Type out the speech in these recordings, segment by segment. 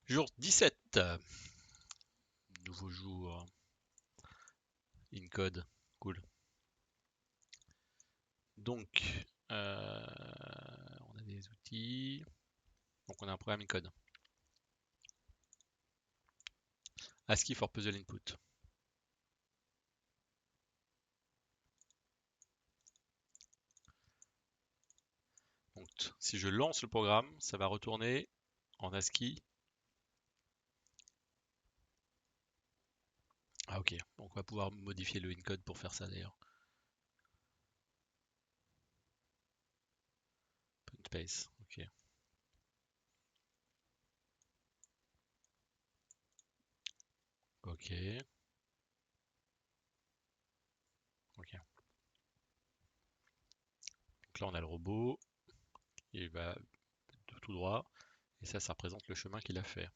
Jour 17. Nouveau jour. In code. Cool. Donc, on a des outils. Donc, on a un programme in code. ASCII for puzzle input. Donc, si je lance le programme, ça va retourner en ASCII. Ah, ok. Donc, on va pouvoir modifier le in code pour faire ça d'ailleurs. Print space. Ok. Ok. Ok. Donc là, on a le robot. Il va tout droit. Et ça représente le chemin qu'il a fait.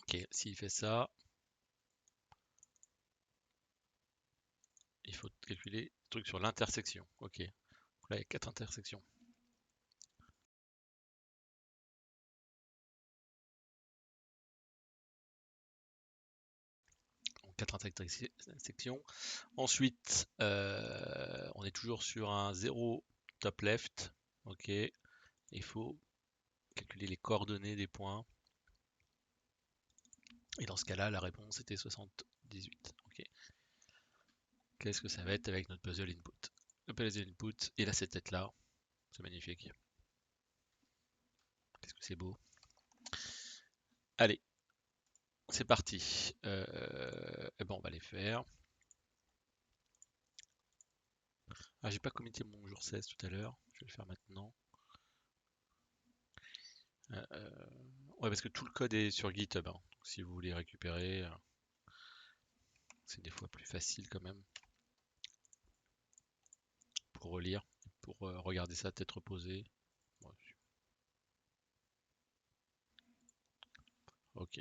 Ok. S'il fait ça, il faut calculer le truc sur l'intersection. Ok. Donc là, il y a 4 intersections. Donc 4 intersections. Ensuite, on est toujours sur un 0 top left. Ok. Il faut calculer les coordonnées des points. Et dans ce cas-là, la réponse était 78. Ok. Qu'est-ce que ça va être avec notre puzzle input? Le puzzle input, il a cette tête-là. C'est magnifique. Qu'est-ce que c'est beau. Allez, c'est parti. Et ben on va les faire. Ah, j'ai pas committé mon jour 16 tout à l'heure. Je vais le faire maintenant. Ouais, parce que tout le code est sur GitHub, hein. Donc, si vous voulez récupérer, c'est des fois plus facile quand même pour relire, pour regarder ça tête reposée. Bon, ok,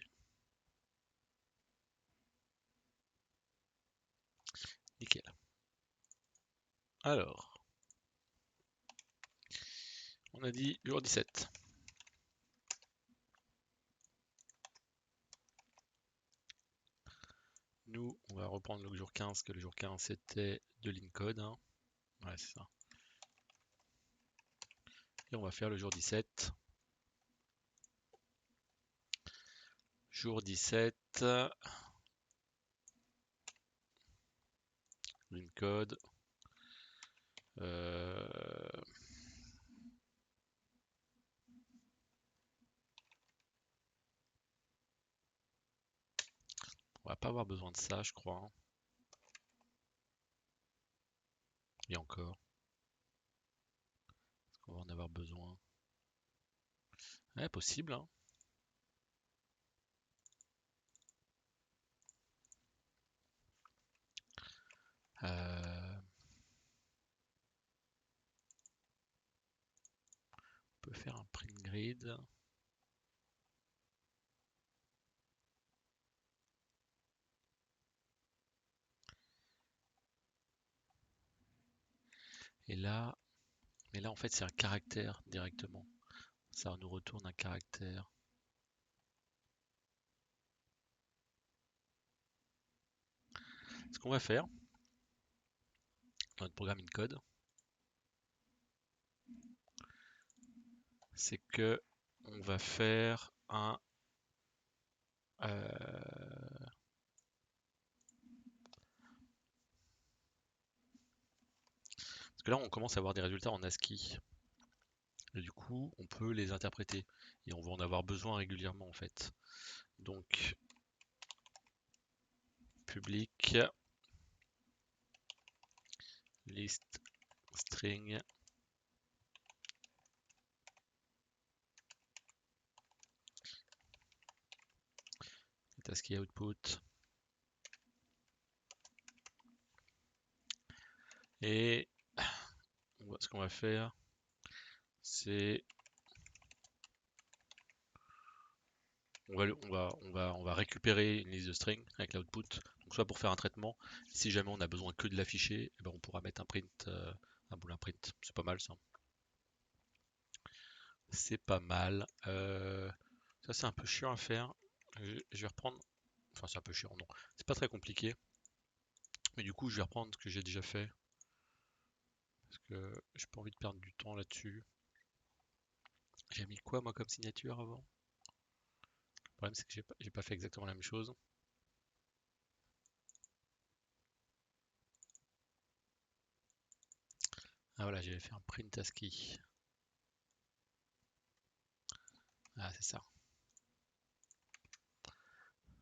nickel. Alors, on a dit jour 17. Nous, on va reprendre le jour 15, que le jour 15 c'était de l'InCode, hein. Ouais, c'est ça. Et on va faire le jour 17. Jour 17, l'InCode. On va pas avoir besoin de ça, je crois, hein. Et encore, on va en avoir besoin. Ouais, possible, hein. On peut faire un print grid. Et là, mais là en fait c'est un caractère directement. Ça nous retourne un caractère. Ce qu'on va faire dans notre programme InCode, c'est que on va faire un parce que là on commence à avoir des résultats en ASCII. Et du coup, on peut les interpréter et on va en avoir besoin régulièrement en fait. Donc public list string ASCII output et ce qu'on va faire c'est on va récupérer une liste de string avec l'output, donc soit pour faire un traitement, si jamais on a besoin que de l'afficher, eh ben on pourra mettre un print, un boolin print, c'est pas mal ça. C'est pas mal. Ça c'est un peu chiant à faire. Je vais reprendre. Enfin c'est un peu chiant, non. C'est pas très compliqué. Mais du coup je vais reprendre ce que j'ai déjà fait. Parce que j'ai pas envie de perdre du temps là-dessus. J'ai mis quoi moi comme signature avant? Le problème c'est que j'ai pas fait exactement la même chose. Ah voilà, j'avais fait un print ASCII. Ah c'est ça.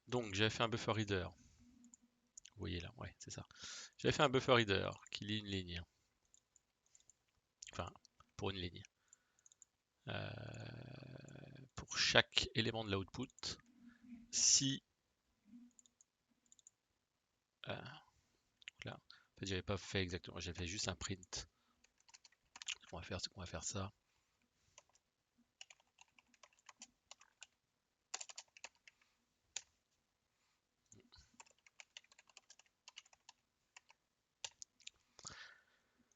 Donc j'avais fait un buffer reader. Vous voyez là, ouais, c'est ça. J'avais fait un buffer reader qui lit une ligne. Enfin, pour une ligne. Pour chaque élément de l'output, si là, en fait, j'avais pas fait exactement, j'avais fait juste un print. Ce qu'on va faire, c'est qu'on va faire ça.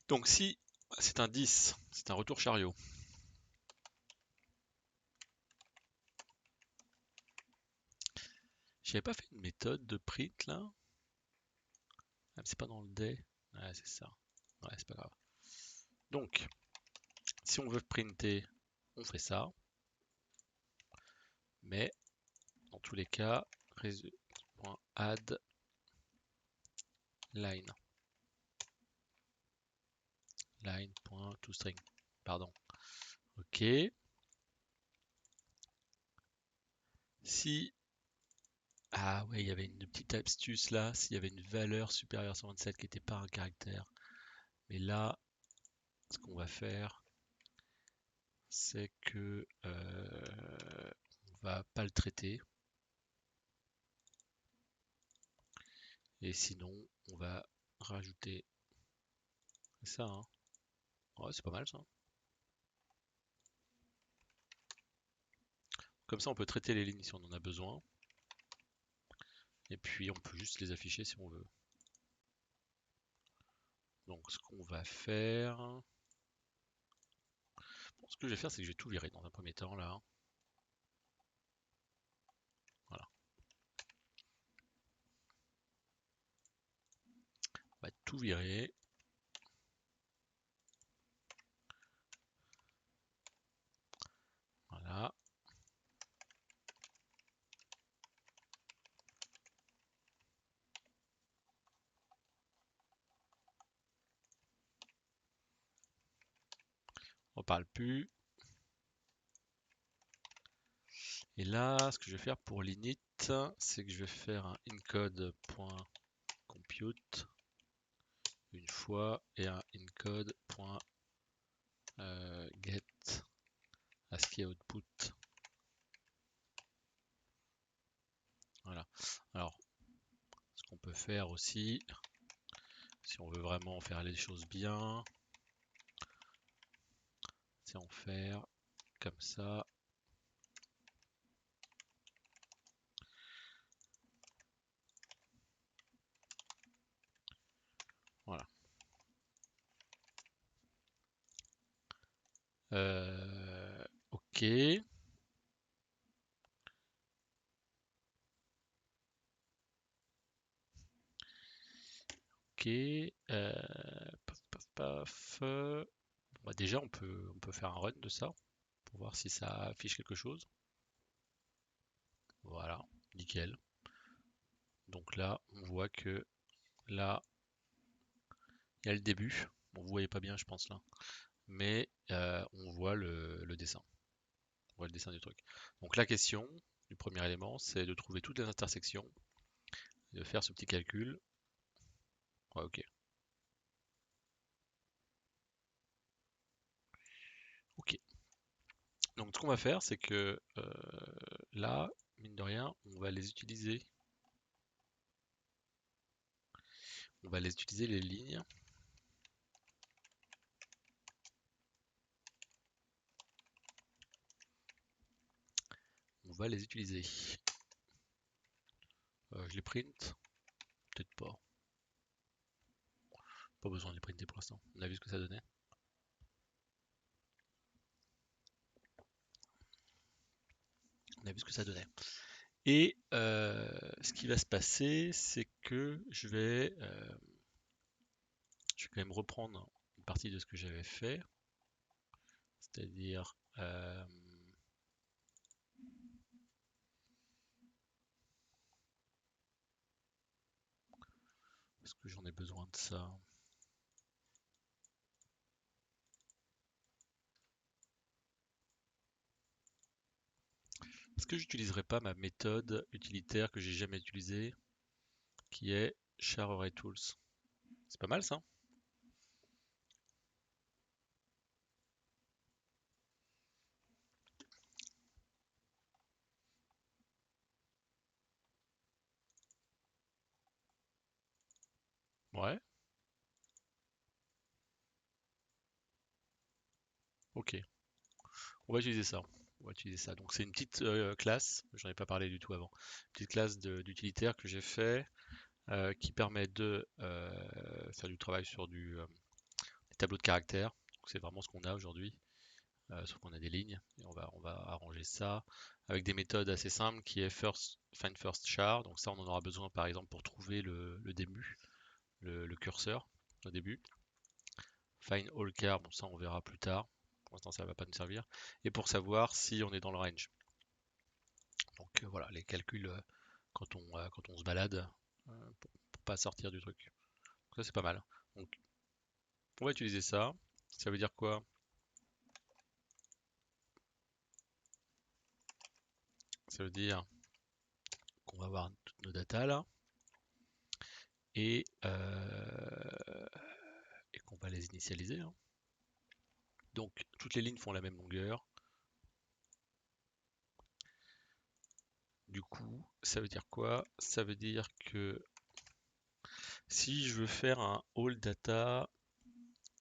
Donc si c'est un 10, c'est un retour chariot. J'avais pas fait une méthode de print là? Ah, c'est pas dans le day. Ouais, c'est ça. Ouais, c'est pas grave. Donc, si on veut printer, on fait ça. Mais dans tous les cas, add line. Line.toString. Pardon. Ok. Si. Ah ouais, il y avait une petite astuce là. S'il y avait une valeur supérieure à 127 qui n'était pas un caractère. Mais là, ce qu'on va faire, c'est que on va pas le traiter. Et sinon, on va rajouter ça. Hein. Ouais, c'est pas mal ça. Comme ça, on peut traiter les lignes si on en a besoin. Et puis, on peut juste les afficher si on veut. Donc, ce qu'on va faire... Bon, ce que je vais faire, c'est que je vais tout virer dans un premier temps, là. Voilà. On va tout virer. Voilà. On parle plus. Et là, ce que je vais faire pour l'init, c'est que je vais faire un encode.compute une fois et un encode.get ASCII output. Voilà. Alors, ce qu'on peut faire aussi, si on veut vraiment faire les choses bien, c'est en faire comme ça. Voilà. Ok. Ok. Paf, paf, paf. Bah déjà, on peut faire un run de ça pour voir si ça affiche quelque chose. Voilà, nickel. Donc là, on voit que là, il y a le début. Bon, vous voyez pas bien, je pense là, mais on voit le dessin. On voit le dessin du truc. Donc la question du premier élément, c'est de trouver toutes les intersections et de faire ce petit calcul. Ouais, ok. Ok. Donc ce qu'on va faire, c'est que là, mine de rien, on va les utiliser. On va les utiliser les lignes. On va les utiliser. Je les print. Peut-être pas. Pas besoin de les printer pour l'instant. On a vu ce que ça donnait. a vu ce que ça donnait. Et ce qui va se passer, c'est que je vais quand même reprendre une partie de ce que j'avais fait, c'est-à-dire est-ce que j'en ai besoin de ça? Est-ce que j'utiliserai pas ma méthode utilitaire que j'ai jamais utilisée, qui est Char Array Tools? C'est pas mal ça? Ouais, ok. On va utiliser ça. On va utiliser ça. Donc c'est une petite classe, j'en ai pas parlé du tout avant, petite classe d'utilitaire que j'ai fait qui permet de faire du travail sur des tableaux de caractères. Donc, c'est vraiment ce qu'on a aujourd'hui, sauf qu'on a des lignes et on va arranger ça avec des méthodes assez simples qui est find first char. Donc ça on en aura besoin par exemple pour trouver le début, le curseur au début. Find all char, bon ça on verra plus tard. Pour l'instant ça va pas nous servir. Et pour savoir si on est dans le range. Donc voilà, les calculs quand on se balade pour pas sortir du truc. Donc, ça c'est pas mal. Donc on va utiliser ça. Ça veut dire quoi? Ça veut dire qu'on va avoir toutes nos datas là et, et qu'on va les initialiser, hein. Donc toutes les lignes font la même longueur. Du coup, ça veut dire quoi? Ça veut dire que si je veux faire un all data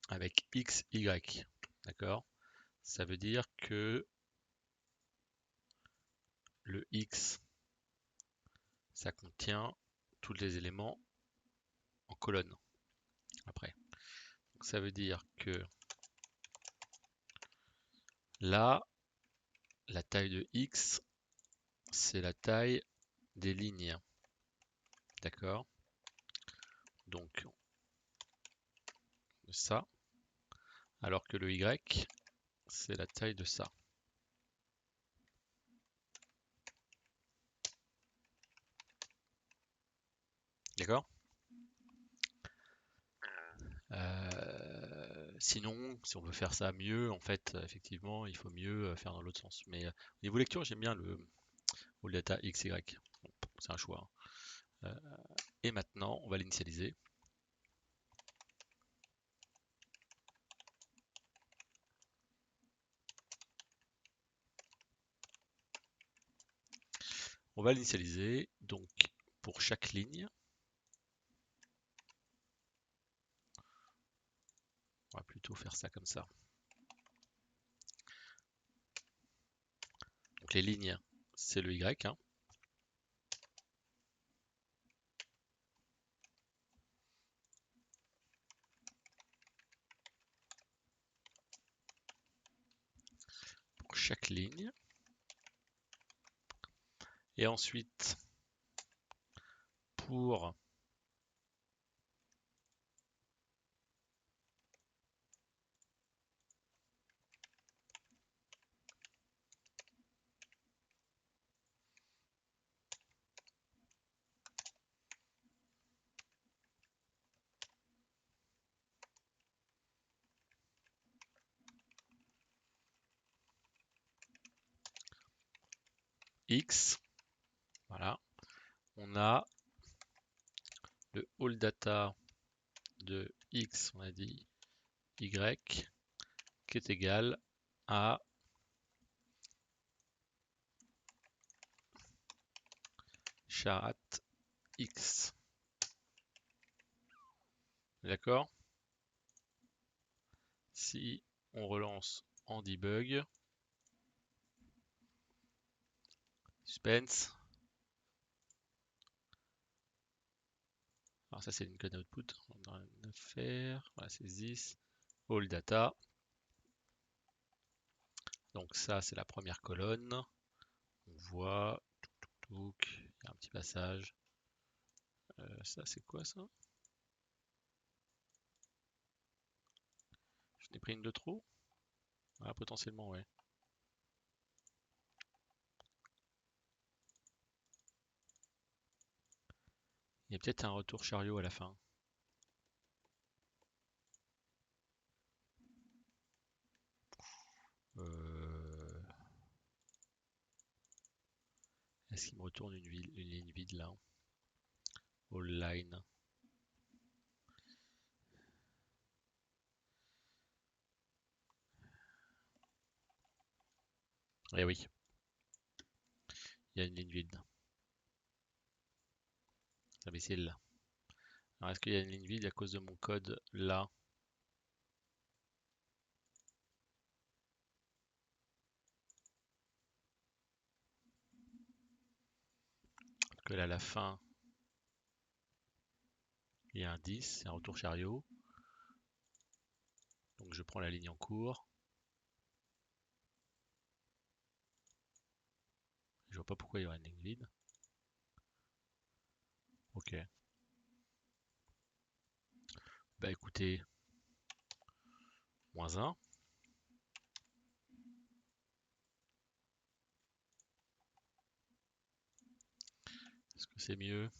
avec x, y, d'accord? Ça veut dire que le x, ça contient tous les éléments en colonne après. Donc ça veut dire que là, la taille de x, c'est la taille des lignes, d'accord? Donc ça, alors que le y, c'est la taille de ça. D'accord? Sinon, si on veut faire ça mieux, en fait, effectivement, il faut mieux faire dans l'autre sens. Mais au niveau lecture, j'aime bien le all data XY. Bon, c'est un choix, hein. Et maintenant, on va l'initialiser. On va l'initialiser, donc pour chaque ligne, on va plutôt faire ça comme ça. Donc les lignes, c'est le Y, hein. Pour chaque ligne. Et ensuite, pour X, voilà, on a le all data de X, on a dit Y, qui est égal à char X. D'accord? Si on relance en debug, suspense. Alors ça c'est une code output, on va faire, voilà c'est this, all data. Donc ça c'est la première colonne. On voit. Donc, il y a un petit passage. Ça, c'est quoi ça? Je n'ai pris une de trop? Ah, potentiellement, ouais. Il y a peut-être un retour chariot à la fin. Est-ce qu'il me retourne une ligne vide là? All line. Eh oui, il y a une ligne vide. Imbécile. Alors est-ce qu'il y a une ligne vide à cause de mon code là? Parce que là, à la fin, il y a un 10, c'est un retour chariot. Donc je prends la ligne en cours. Je vois pas pourquoi il y aurait une ligne vide. Ok. Bah écoutez, -1. Est-ce que c'est mieux?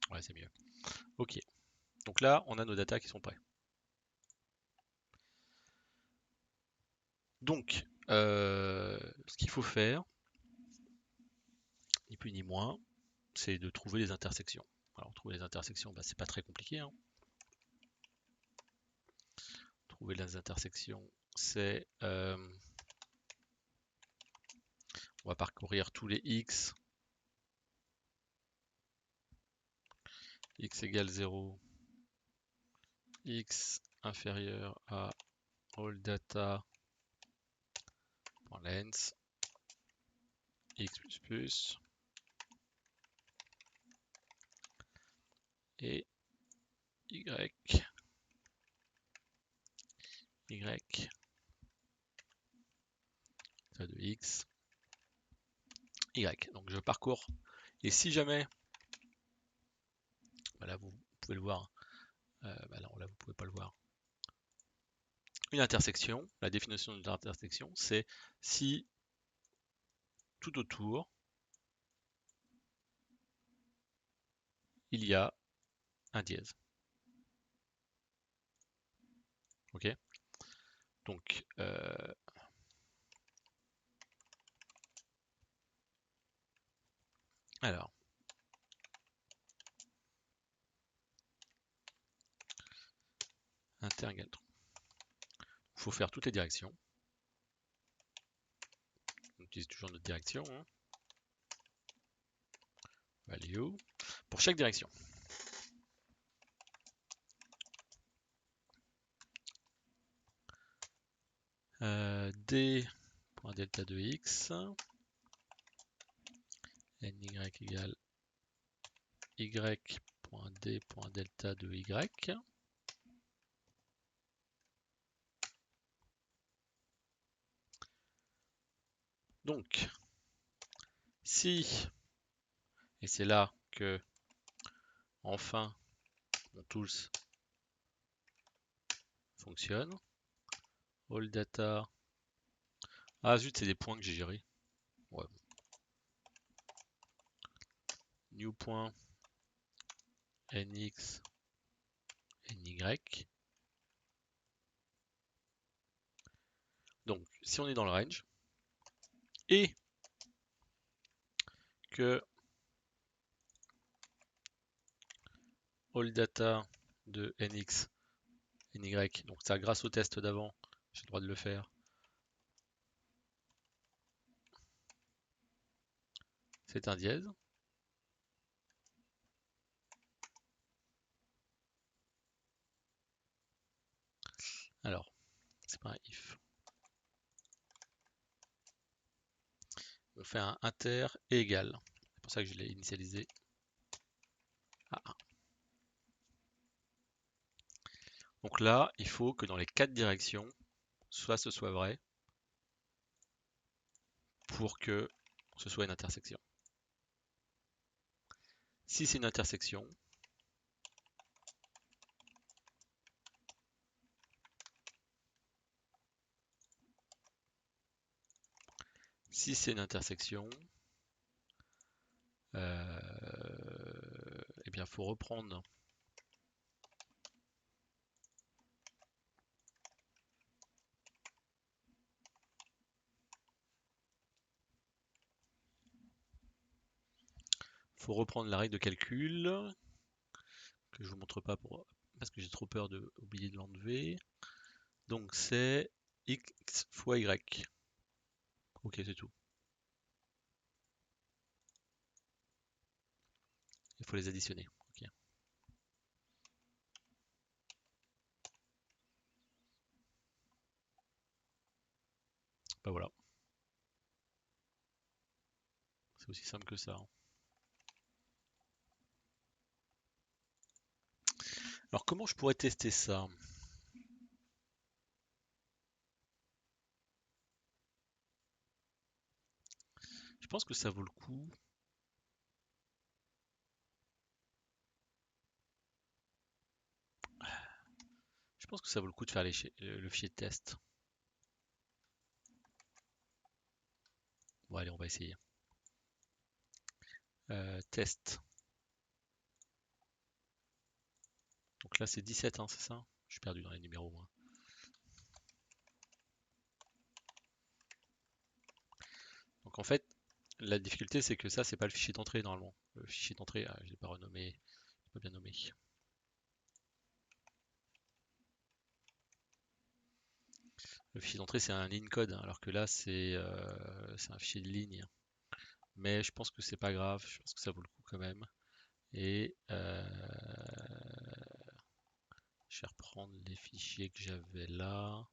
Ouais, c'est mieux. Ok. Donc là, on a nos datas qui sont prêts. Donc, ce qu'il faut faire, ni plus ni moins, c'est de trouver les intersections. Alors, trouver les intersections, bah, c'est pas très compliqué, hein. Trouver les intersections, c'est... on va parcourir tous les x. X égale 0. X inférieur à all data.length. X++. Et y. Y. Ça de x. Y. Donc je parcours. Et si jamais, bah là vous pouvez le voir, bah là vous pouvez pas le voir. Une intersection, la définition d'une intersection, c'est si tout autour il y a un dièse. Ok. Donc alors inter égale 3. Il faut faire toutes les directions. On utilise toujours notre direction. Hein. Value pour chaque direction. D.delta de x, ny égale y.d.delta de y. Donc, si, et c'est là que, enfin, mon tools fonctionne, all data, ah zut, c'est des points que j'ai gérés. Ouais. New point, nx, ny. Donc, si on est dans le range, et que all data de nx, ny, donc ça grâce au test d'avant, j'ai le droit de le faire. C'est un dièse. Alors, c'est pas un if. On fait un inter et égal. C'est pour ça que je l'ai initialisé à 1. Donc là, il faut que dans les 4 directions, soit ce soit vrai pour que ce soit une intersection. Si c'est une intersection, eh bien, faut reprendre la règle de calcul que je vous montre pas parce que j'ai trop peur d'oublier de l'enlever. Donc c'est x fois y. Ok, c'est tout. Il faut les additionner. Ok. Bah voilà. C'est aussi simple que ça, hein. Alors comment je pourrais tester ça? Je pense que ça vaut le coup. Je pense que ça vaut le coup de faire le fichier de test. Bon allez, on va essayer. Test. Donc là c'est 17, hein, c'est ça? Je suis perdu dans les numéros, moi. Donc en fait, la difficulté c'est que ça c'est pas le fichier d'entrée normalement. Le fichier d'entrée, je l'ai pas renommé, pas bien nommé. Le fichier d'entrée c'est un line code, hein, alors que là c'est un fichier de ligne. Mais je pense que c'est pas grave, je pense que ça vaut le coup quand même. Et je vais reprendre les fichiers que j'avais là.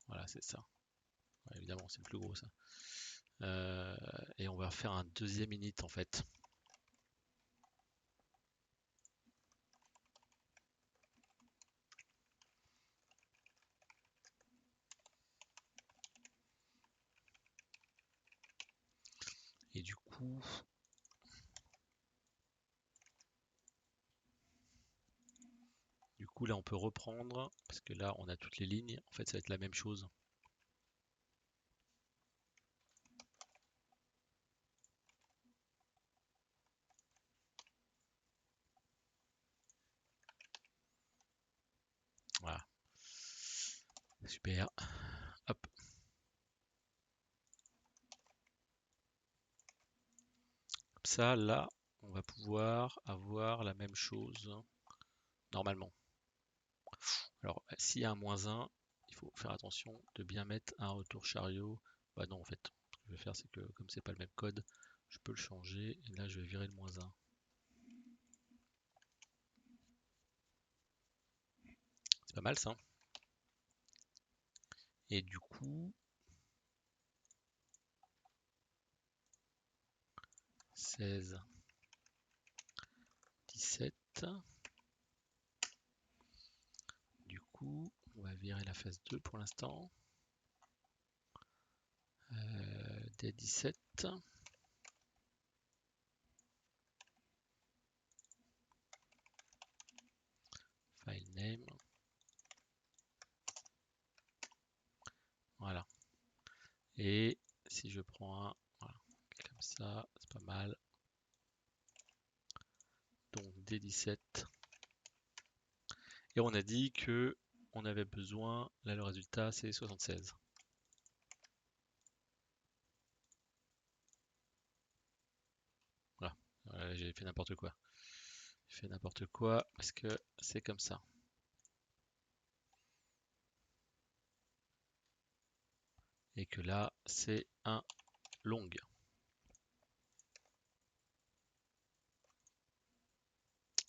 Voilà, c'est ça. Ouais, évidemment, c'est le plus gros ça. Et on va faire un deuxième init en fait. Et du coup là on peut reprendre, parce que là on a toutes les lignes, en fait ça va être la même chose. Voilà. Super. Hop. Comme ça, là, on va pouvoir avoir la même chose normalement. Alors, s'il y a un -1, il faut faire attention de bien mettre un retour chariot. Bah non, en fait, ce que je vais faire, c'est que comme c'est pas le même code, je peux le changer. Et là, je vais virer le -1. C'est pas mal ça. Et du coup, 16, 17. Du coup, on va virer la phase 2 pour l'instant. D17. File name. Voilà. Et si je prends un, voilà, comme ça, c'est pas mal. Donc D17. Et on a dit que on avait besoin, là le résultat c'est 76. Voilà, j'ai fait n'importe quoi. J'ai fait n'importe quoi parce que c'est comme ça. Et que là c'est un long.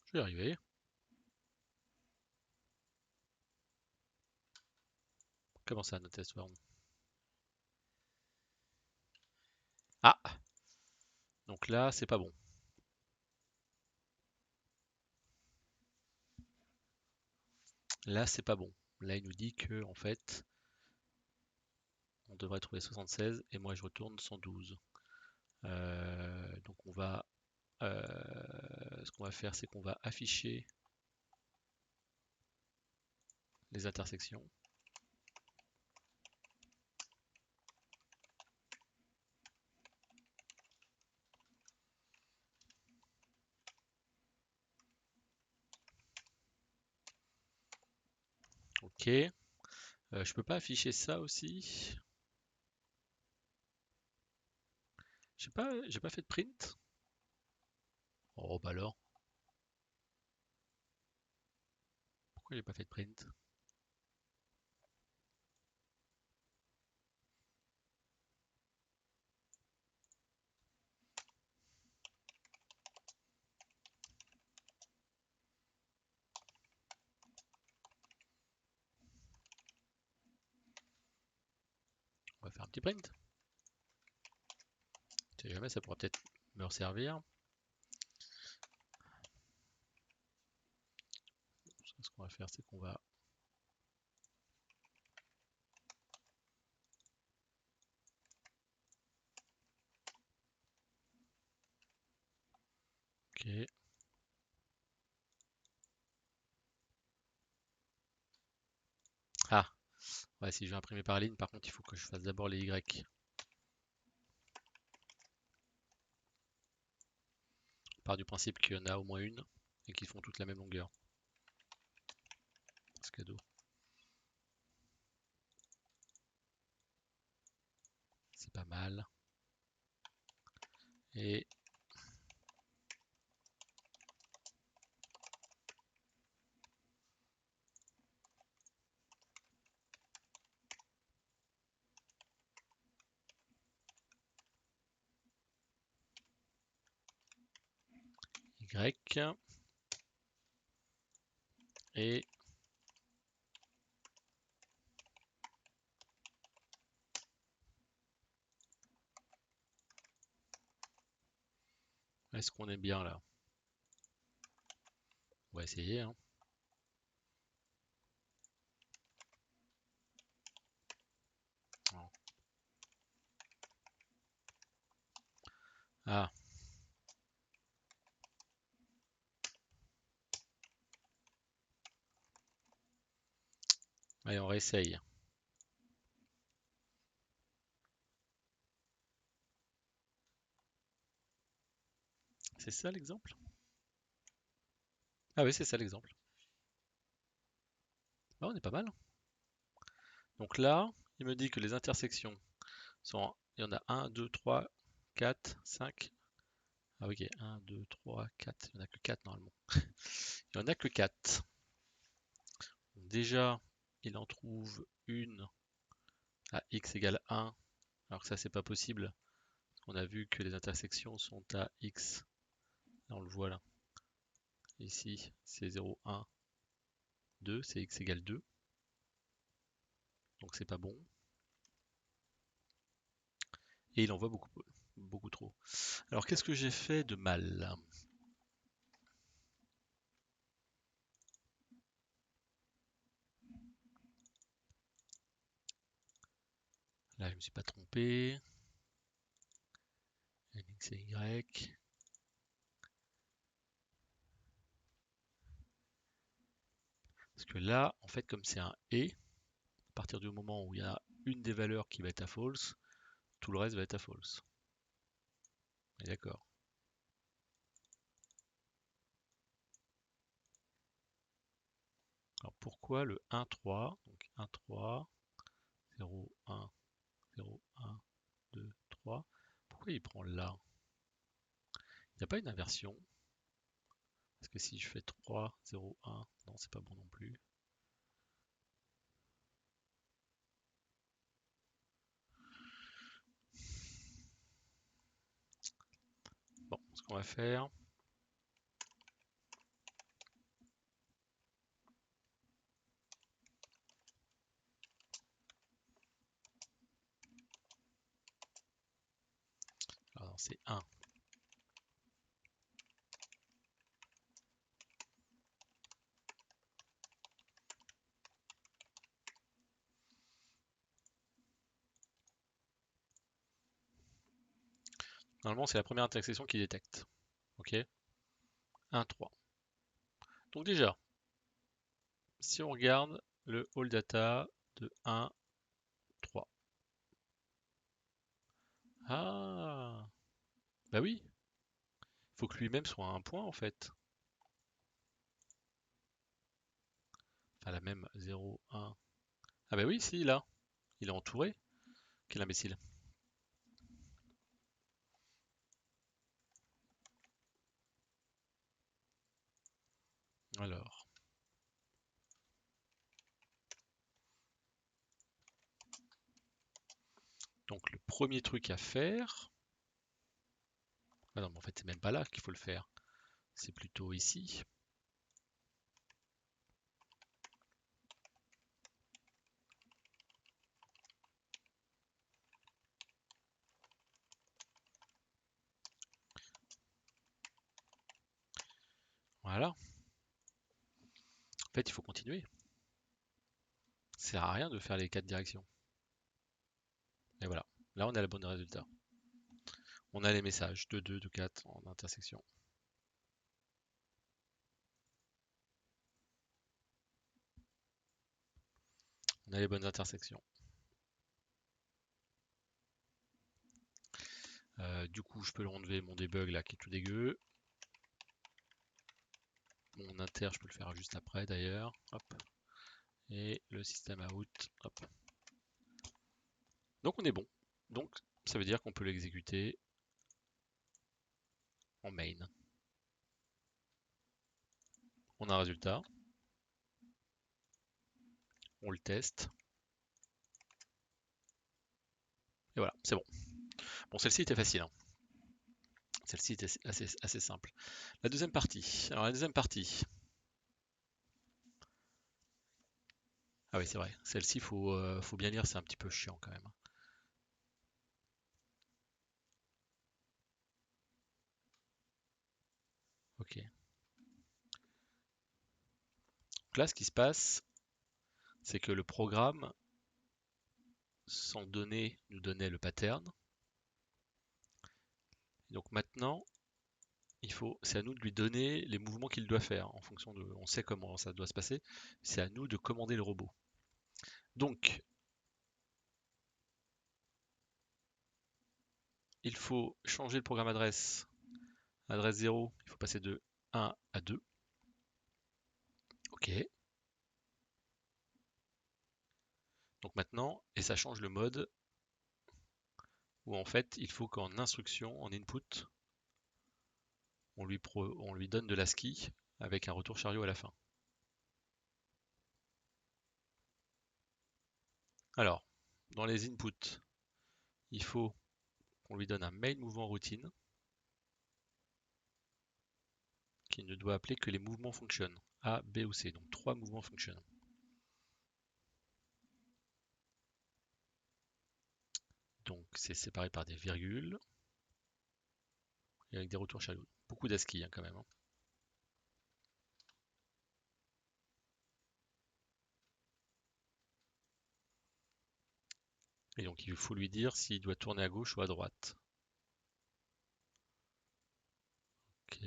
Je vais y arriver. Comment ça, no test warn? Ah! Donc là, c'est pas bon. Là, c'est pas bon. Là, il nous dit que, en fait, on devrait trouver 76 et moi je retourne 112. Donc on va, ce qu'on va faire, c'est qu'on va afficher les intersections. Ok. Je peux pas afficher ça aussi. J'ai pas fait de print. Oh bah alors, pourquoi j'ai pas fait de print? On va faire un petit print. Si jamais, ça pourra peut-être me resservir. Ce qu'on va faire, c'est qu'on va... Ok. Ah, ouais, si je vais imprimer par ligne, par contre, il faut que je fasse d'abord les Y. On part du principe qu'il y en a au moins une et qu'ils font toutes la même longueur. C'est cadeau. C'est pas mal. Et Y. Et est-ce qu'on est bien là? On va essayer, hein. Ah, allez, on réessaye. C'est ça l'exemple? Ah oui, c'est ça l'exemple. Ah, on est pas mal. Donc là, il me dit que les intersections sont... Il y en a 1, 2, 3, 4, 5. Ah ok, 1, 2, 3, 4. Il n'y en a que 4 normalement. Il n'y en a que 4. Donc déjà, il en trouve une à x égale 1. Alors que ça, c'est pas possible. On a vu que les intersections sont à x. Là, on le voit là. Ici, c'est 0, 1, 2. C'est x égale 2. Donc c'est pas bon. Et il en voit beaucoup, beaucoup trop. Alors qu'est-ce que j'ai fait de mal? Là, je me suis pas trompé. X et Y. Parce que là, en fait, comme c'est un et, à partir du moment où il y a une des valeurs qui va être à false, tout le reste va être à false. On est d'accord. Alors pourquoi le 1, 3? Donc 1, 3, 0, 1, 0, 1, 2, 3. Pourquoi il prend là? Il n'y a pas une inversion? Parce que si je fais 3, 0, 1, non, c'est pas bon non plus. Bon, ce qu'on va faire, alors c'est 1. Normalement, c'est la première intersection qui détecte. Ok? 1, 3. Donc déjà, si on regarde le all data de 1, 3. Ah, bah oui, il faut que lui-même soit à un point en fait. Enfin, la même 0, 1. Ah bah oui, si, là, il est entouré. Quel imbécile. Alors, donc le premier truc à faire. Ah non, mais en fait, c'est même pas là qu'il faut le faire. C'est plutôt ici. Voilà. En fait, il faut continuer. Ça sert à rien de faire les 4 directions. Et voilà. Là, on a le bon résultat. On a les messages de 2, de 4 en intersection. On a les bonnes intersections. Du coup, je peux le enlever mon debug là qui est tout dégueu. Mon inter, je peux le faire juste après d'ailleurs. Hop. Et le système out. Hop. Donc on est bon. Donc ça veut dire qu'on peut l'exécuter en main. On a un résultat. On le teste. Et voilà, c'est bon. Bon, celle-ci était facile, hein. Celle-ci était assez simple. La deuxième partie. Alors la deuxième partie. Ah oui, c'est vrai. Celle-ci, faut bien lire, c'est un petit peu chiant quand même. Ok. Donc là, ce qui se passe, c'est que le programme, sans donner, nous donnait le pattern. Donc maintenant, c'est à nous de lui donner les mouvements qu'il doit faire en fonction de, on sait comment ça doit se passer. C'est à nous de commander le robot. Donc, il faut changer le programme adresse. Adresse 0, il faut passer de 1 à 2. Ok. Donc maintenant, et ça change le mode où en fait, il faut qu'en instruction, en input, on lui donne de l'ASCII avec un retour chariot à la fin. Alors, dans les inputs, il faut qu'on lui donne un main mouvement routine qui ne doit appeler que les mouvements function, A, B ou C, donc 3 mouvements function. Donc c'est séparé par des virgules et avec des retours chariot. Beaucoup d'ASCII hein, quand même. Hein. Et donc il faut lui dire s'il doit tourner à gauche ou à droite. Ok.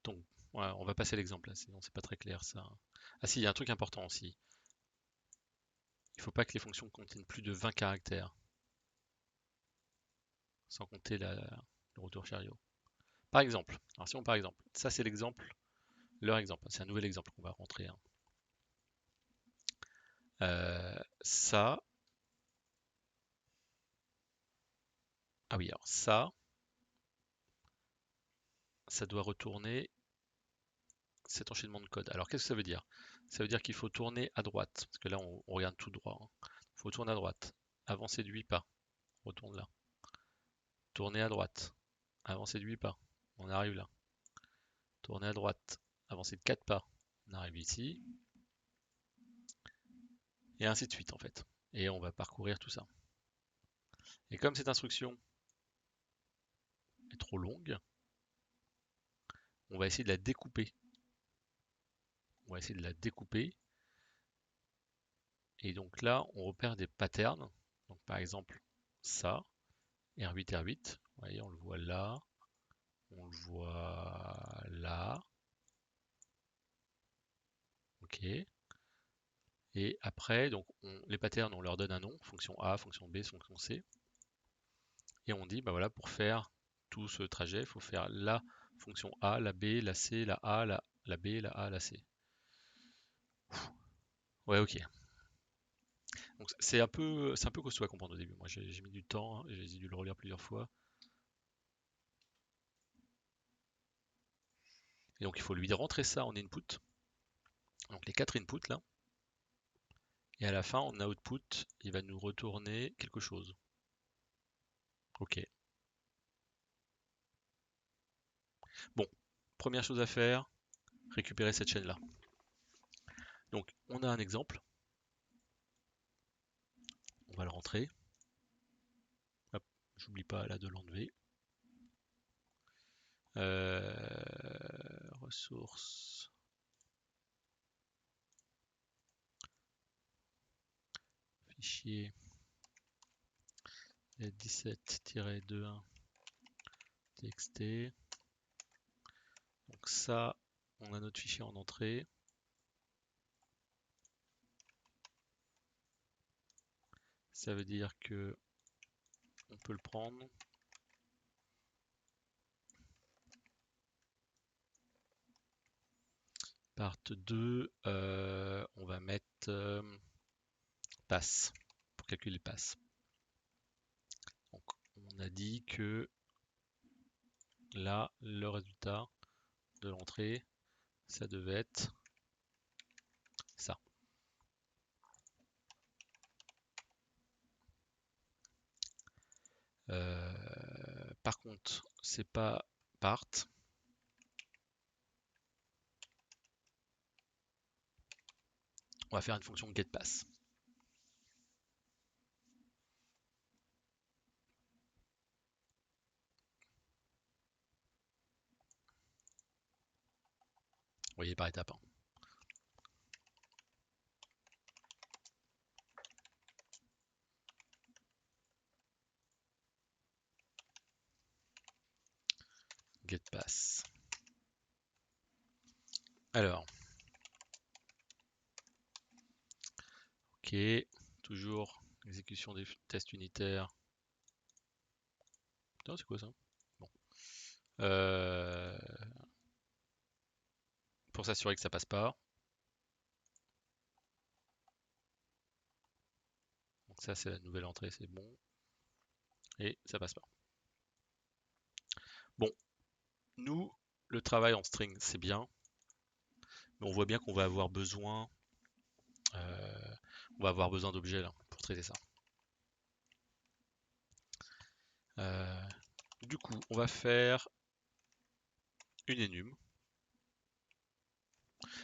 Donc, ouais, on va passer l'exemple là, sinon c'est pas très clair ça. Ah si, il y a un truc important aussi. Il ne faut pas que les fonctions contiennent plus de 20 caractères, sans compter le retour chariot. Par exemple, alors si on par exemple, ça c'est l'exemple, leur exemple, c'est un nouvel exemple qu'on va rentrer. Hein. Ça, ah oui, alors ça doit retourner cet enchaînement de code. Alors qu'est-ce que ça veut dire? Ça veut dire qu'il faut tourner à droite, parce que là on regarde tout droit. Hein. Il faut tourner à droite, avancer de 8 pas, on retourne là. Tourner à droite, avancer de 8 pas, on arrive là. Tourner à droite, avancer de 4 pas, on arrive ici. Et ainsi de suite en fait. Et on va parcourir tout ça. Et comme cette instruction est trop longue, on va essayer de la découper. On va essayer de la découper. Et donc là, on repère des patterns Donc par exemple, ça, R8, R8, vous voyez, on le voit là, on le voit là, ok. Et après, donc les patterns, on leur donne un nom, fonction A, fonction B, fonction C. Et on dit, bah voilà, pour faire tout ce trajet, il faut faire la fonction A, la B, la C, la A, la B, la A, la C. Ouais, ok. Donc c'est un peu costaud à comprendre au début. Moi, j'ai mis du temps, hein, j'ai dû le relire plusieurs fois. Et donc il faut lui rentrer ça en input. Donc les 4 inputs là. Et à la fin, en output, il va nous retourner quelque chose. Ok. Bon, première chose à faire, récupérer cette chaîne-là. Donc on a un exemple. On va le rentrer. Hop, j'oublie pas là de l'enlever. Ressources. Fichier 17-21 txt. Donc ça, on a notre fichier en entrée. Ça veut dire que on peut le prendre. Part 2, on va mettre passe pour calculer le passe. Donc on a dit que là, le résultat de l'entrée, ça devait être ça. Par contre, c'est pas part. On va faire une fonction getPass. Vous voyez par étape. Hein. GetPass. Alors, ok, toujours exécution des tests unitaires. Putain, c'est quoi ça? Bon. Pour s'assurer que ça passe pas. Donc ça, c'est la nouvelle entrée, c'est bon. Et ça passe pas. Bon, nous, le travail en string, c'est bien. Mais on voit bien qu'on va avoir besoin d'objets là pour traiter ça. Du coup, on va faire une enum.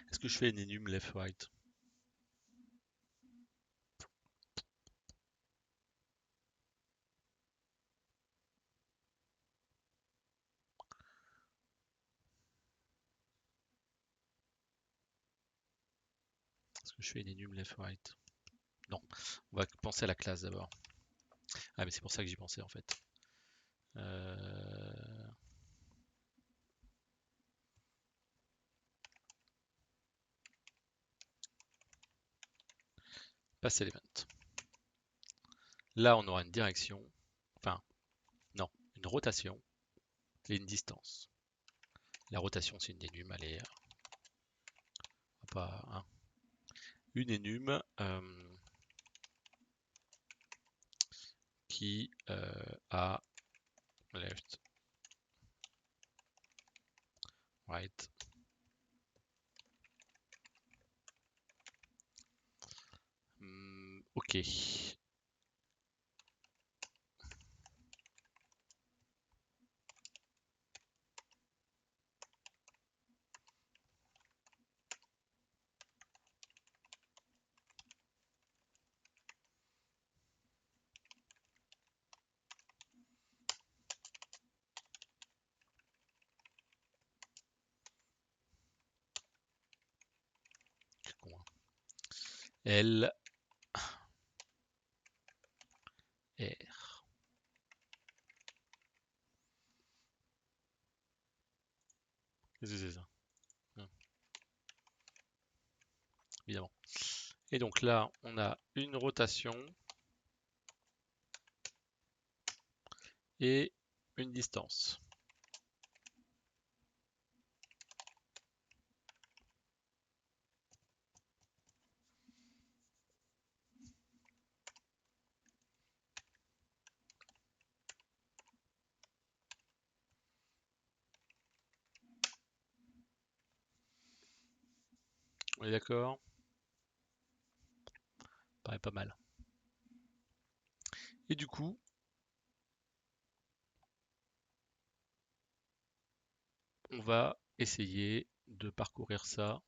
Est-ce que je fais une enum left-right? Est-ce que je fais une enum left-right? Non, on va penser à la classe d'abord. Ah, mais c'est pour ça que j'y pensais en fait. Pass element. Là, on aura une direction, enfin, non, une rotation et une distance. La rotation, c'est une enum, allez, pas, hein. Une enum qui a left, right. Ok. Elle évidemment. Et donc là, on a une rotation et une distance. On est d'accord? Paraît pas mal. Et du coup, on va essayer de parcourir ça,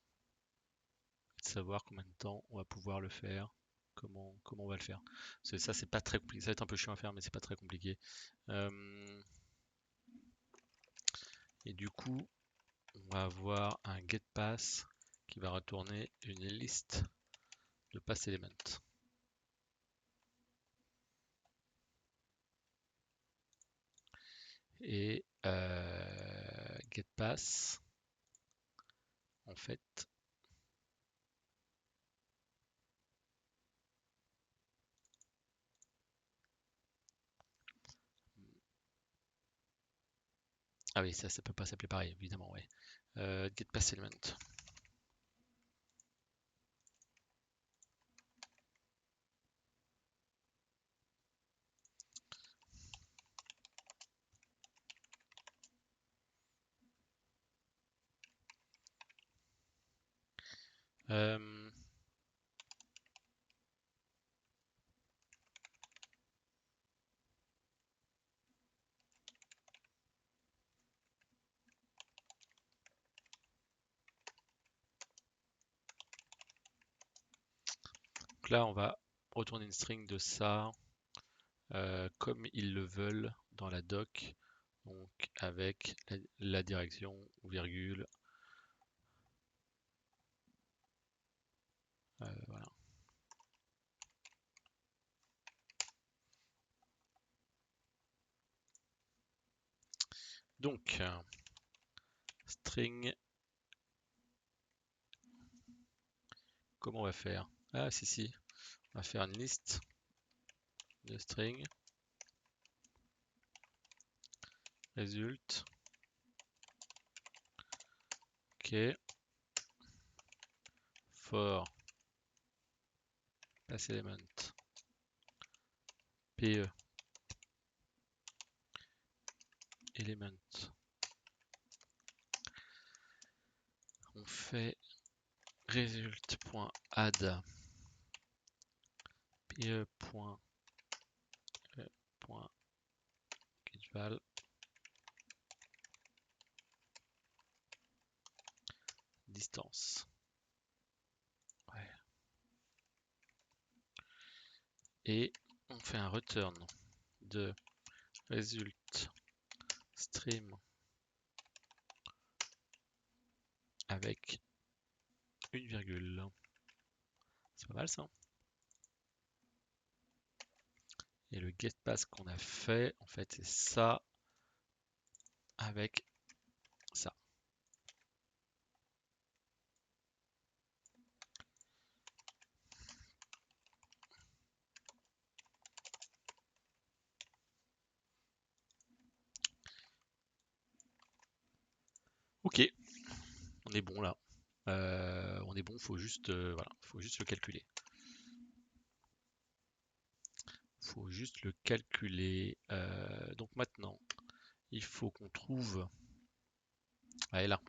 de savoir combien de temps on va pouvoir le faire, comment on va le faire. Ça, c'est pas très compliqué. Ça va être un peu chiant à faire, mais c'est pas très compliqué. Et du coup, on va avoir un getPass qui va retourner une liste de pass element. Et getPass, en fait, ah oui, ça peut pas s'appeler pareil, évidemment, ouais. GetPass element. Euh, donc là, on va retourner une string de ça comme ils le veulent dans la doc, donc avec la direction, virgule. Voilà. Donc, string, comment on va faire? Ah, si, on va faire une liste de string, result, ok, for pass element, pe element, on fait result.add pe.getval distance. Ouais. Et on fait un return de result stream avec une virgule. C'est pas mal ça. Et le getPass qu'on a fait, en fait, c'est ça avec ça. Ok, on est bon là. On est bon, faut juste, voilà, faut juste le calculer. Faut juste le calculer. Donc maintenant, il faut qu'on trouve. Ah, elle est là.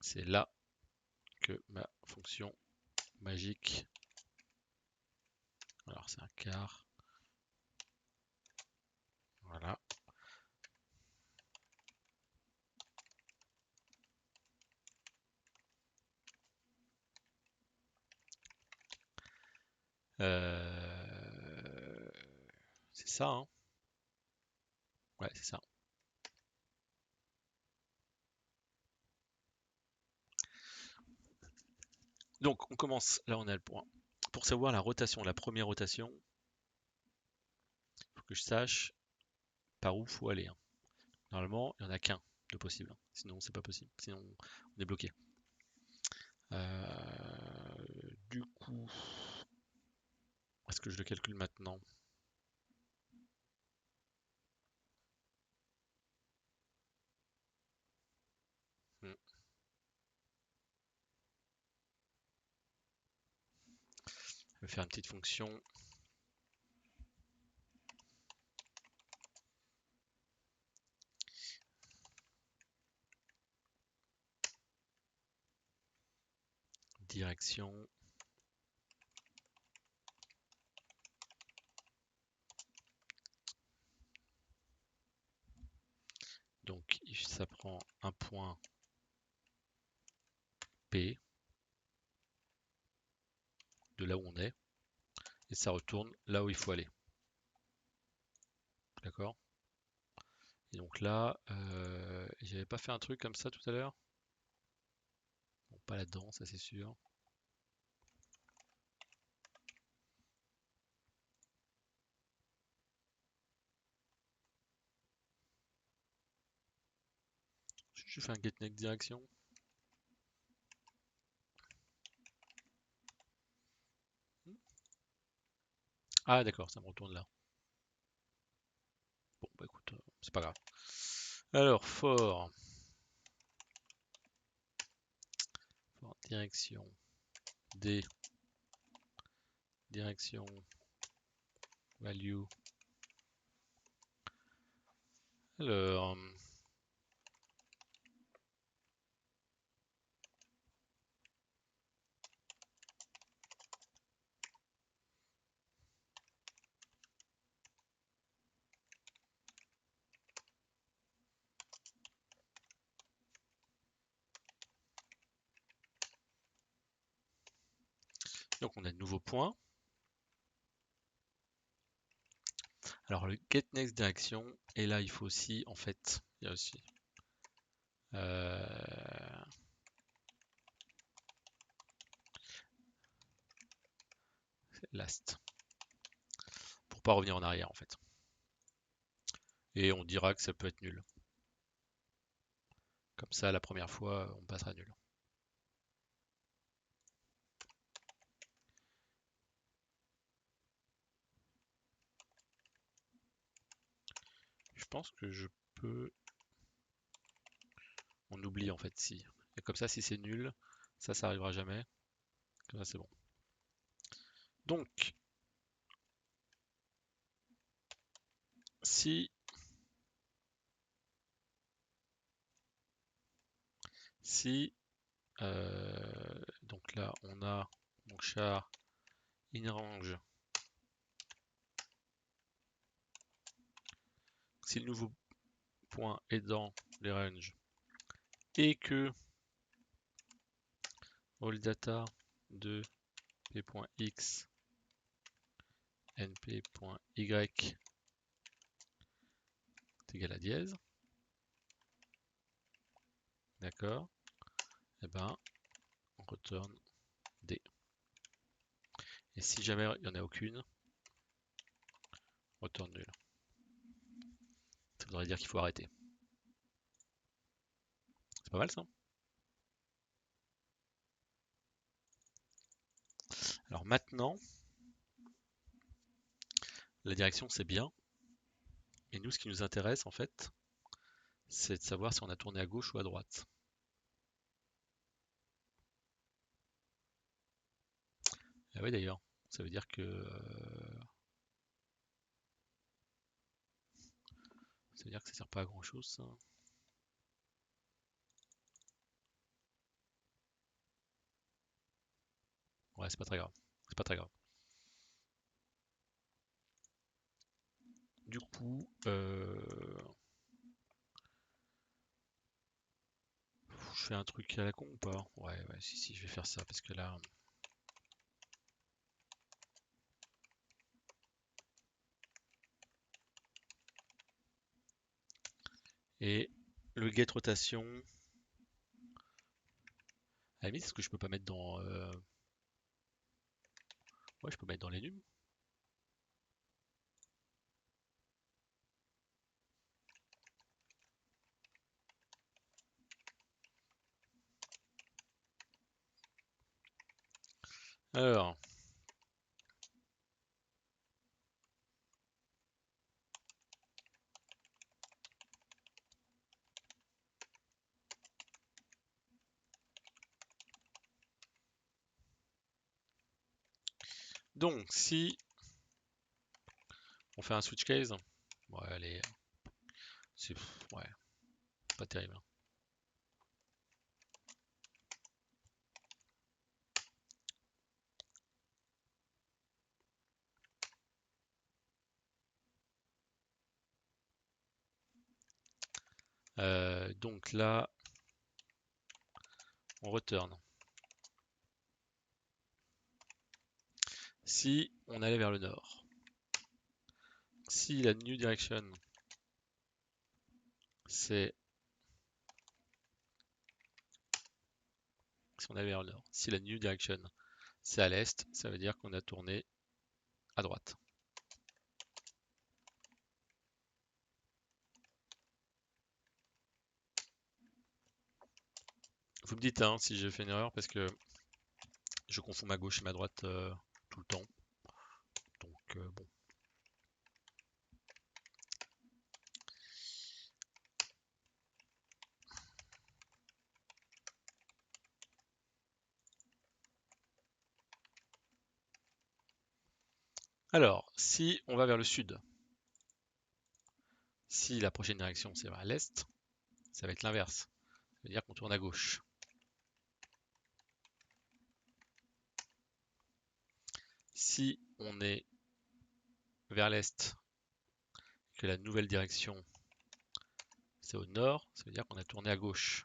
C'est là que ma fonction magique. Alors c'est un quart. Voilà. C'est ça, hein? Ouais, c'est ça. Donc on commence, là on a le point. Pour savoir la rotation, la première rotation, il faut que je sache par où faut aller, hein. Normalement, il n'y en a qu'un le possible. Sinon, c'est pas possible. Sinon, on est bloqué. Du coup, est-ce que je le calcule maintenant? Hmm. Je vais faire une petite fonction. Direction. Donc ça prend un point P de là où on est et ça retourne là où il faut aller. D'accord? Et donc là, j'avais pas fait un truc comme ça tout à l'heure? Bon, pas là-dedans, ça c'est sûr. Je fais un getNext direction. Ah d'accord, ça me retourne là. Bon bah écoute, c'est pas grave. Alors for direction D direction value. Alors donc on a de nouveaux points. Alors le getNext direction, et là il faut aussi, en fait, il y a aussi last, pour pas revenir en arrière en fait. Et on dira que ça peut être nul. Comme ça, la première fois, on passera nul. Je pense que je peux... On oublie en fait si. Et comme ça, si c'est nul, ça arrivera jamais. Comme ça, c'est bon. Donc, si donc là on a mon char in range, si le nouveau point est dans les ranges et que all data de p.x np.y est égal à dièse, d'accord, et ben on retourne D. Et si jamais il n'y en a aucune, on retourne nul. Ça voudrait dire qu'il faut arrêter. C'est pas mal ça. Alors maintenant, la direction c'est bien. Et nous, ce qui nous intéresse en fait, c'est de savoir si on a tourné à gauche ou à droite. Ah oui d'ailleurs, ça veut dire que ça sert pas à grand chose ça. Ouais, c'est pas très grave. C'est pas très grave. Du coup, je fais un truc à la con ou pas? Ouais, si, je vais faire ça parce que là. Et le get rotation. À la limite, est-ce que je peux pas mettre dans. Ouais, je peux mettre dans les nums. Alors, donc si on fait un switch case, ouais, allez, c'est ouais, pas terrible. Donc là, on return. Si on allait vers le nord, si la new direction c'est si on allait vers le nord, si la new direction c'est à l'est, ça veut dire qu'on a tourné à droite. Vous me dites hein, si j'ai fait une erreur parce que je confonds ma gauche et ma droite tout le temps. Donc bon. Alors, si on va vers le sud, si la prochaine direction c'est vers l'est, ça va être l'inverse. Ça veut dire qu'on tourne à gauche. Si on est vers l'est, que la nouvelle direction c'est au nord, ça veut dire qu'on a tourné à gauche.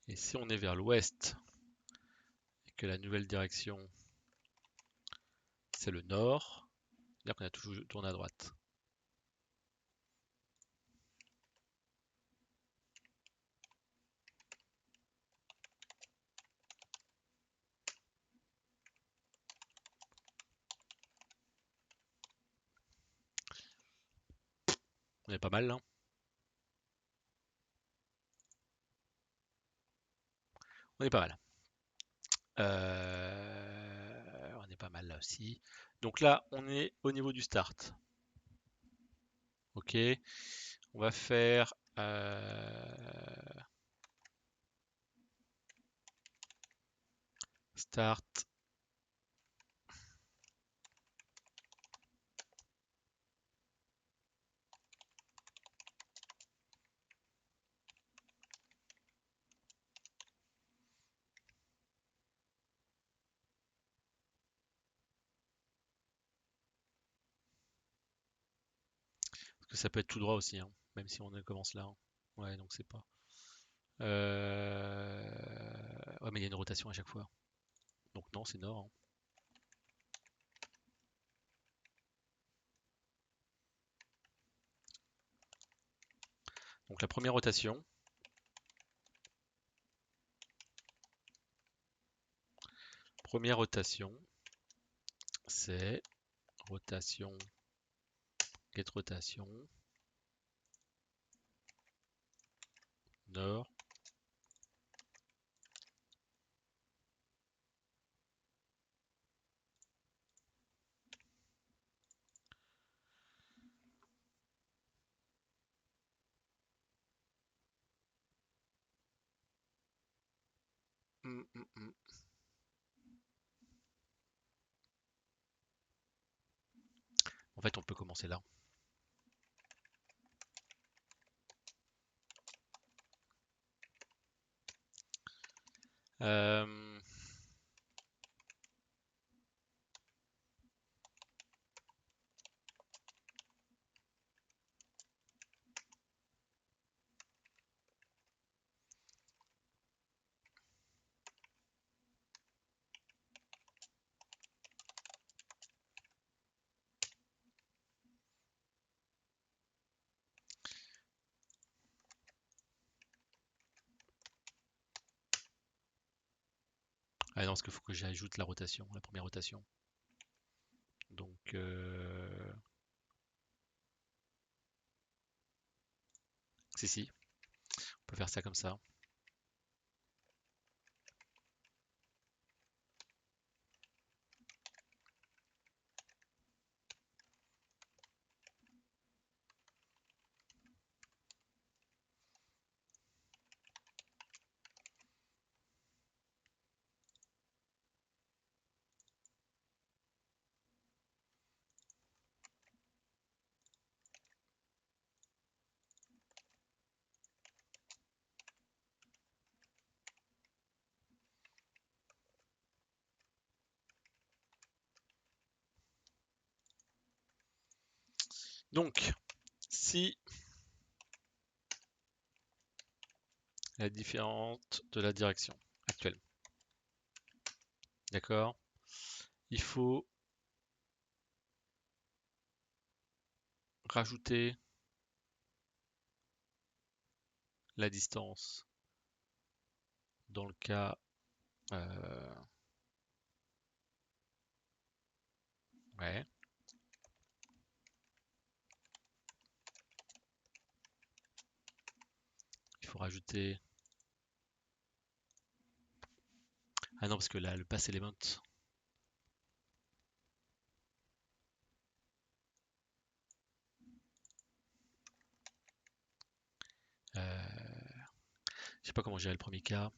Et si on est vers l'ouest, et que la nouvelle direction c'est le nord, ça veut dire qu'on a toujours tourné à droite. On est pas mal là. On est pas mal. On est pas mal là aussi. Donc là, on est au niveau du start. Ok. On va faire start. Parce que ça peut être tout droit aussi, hein, même si on commence là. Hein. Ouais, donc c'est pas. Ouais, mais il y a une rotation à chaque fois. Donc non, c'est nord. Hein. Donc la première rotation. Première rotation, c'est rotation, get rotation, nord. Hum, hum, hum. En fait, on peut commencer là. Euh, Ah non, parce qu'il faut que j'ajoute la rotation, la première rotation. Donc, si, on peut faire ça comme ça. Donc, si elle est différente de la direction actuelle, d'accord, il faut rajouter la distance dans le cas ouais. Il faut rajouter. Ah non, parce que là, le pass element. Je sais pas comment gérer le premier cas.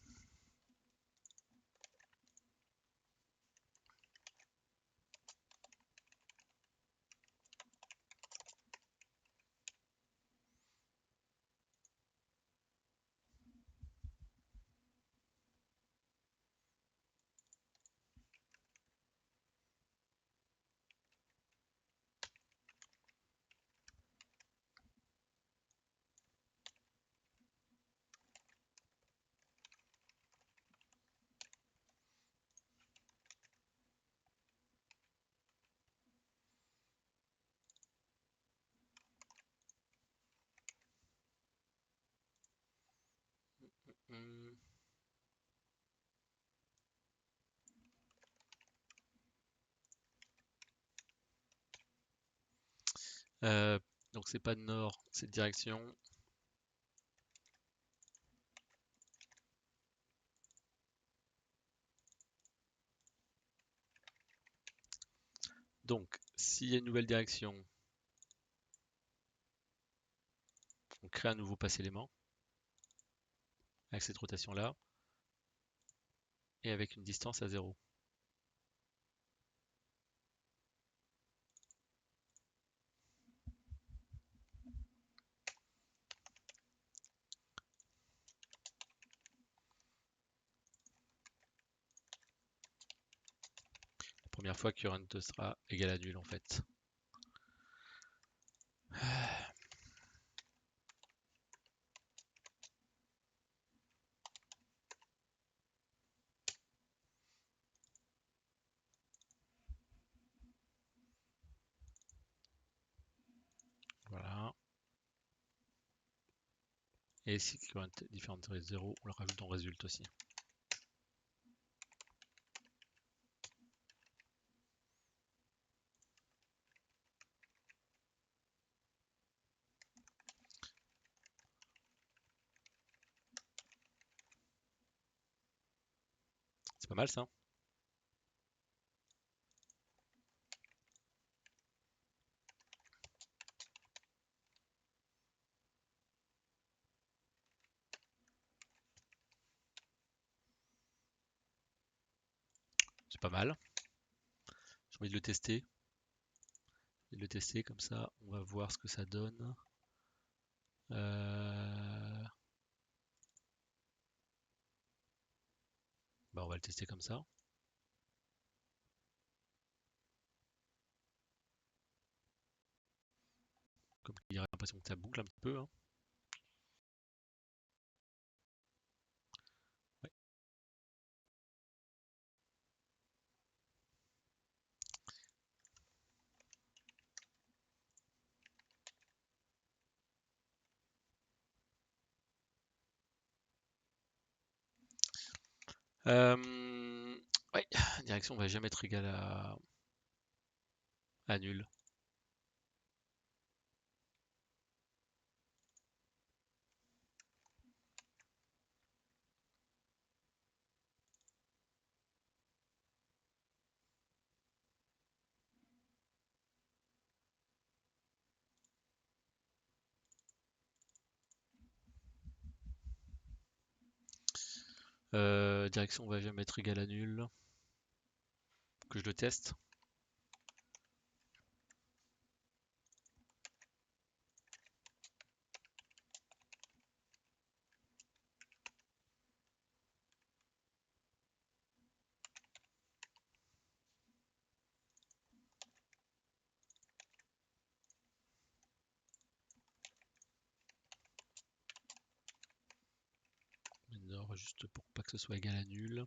Hmm. Euh, donc c'est pas de nord, c'est de direction. Donc, s'il y a une nouvelle direction, on crée un nouveau pass élément avec cette rotation-là et avec une distance à 0. La première fois current sera égal à nul en fait. Voilà. Et si current est différent de 0, on le rajoute en résulte aussi. C'est pas mal ça. C'est pas mal. J'ai envie de le tester. Et de le tester comme ça, on va voir ce que ça donne. Bah, on va le tester comme ça. Comme il y a l'impression que ça boucle un petit peu, hein. Ouais. Ouais, direction va jamais être égale à nul. Direction va jamais être égale à nul. Que je le teste. juste pour pas que ce soit égal à nul.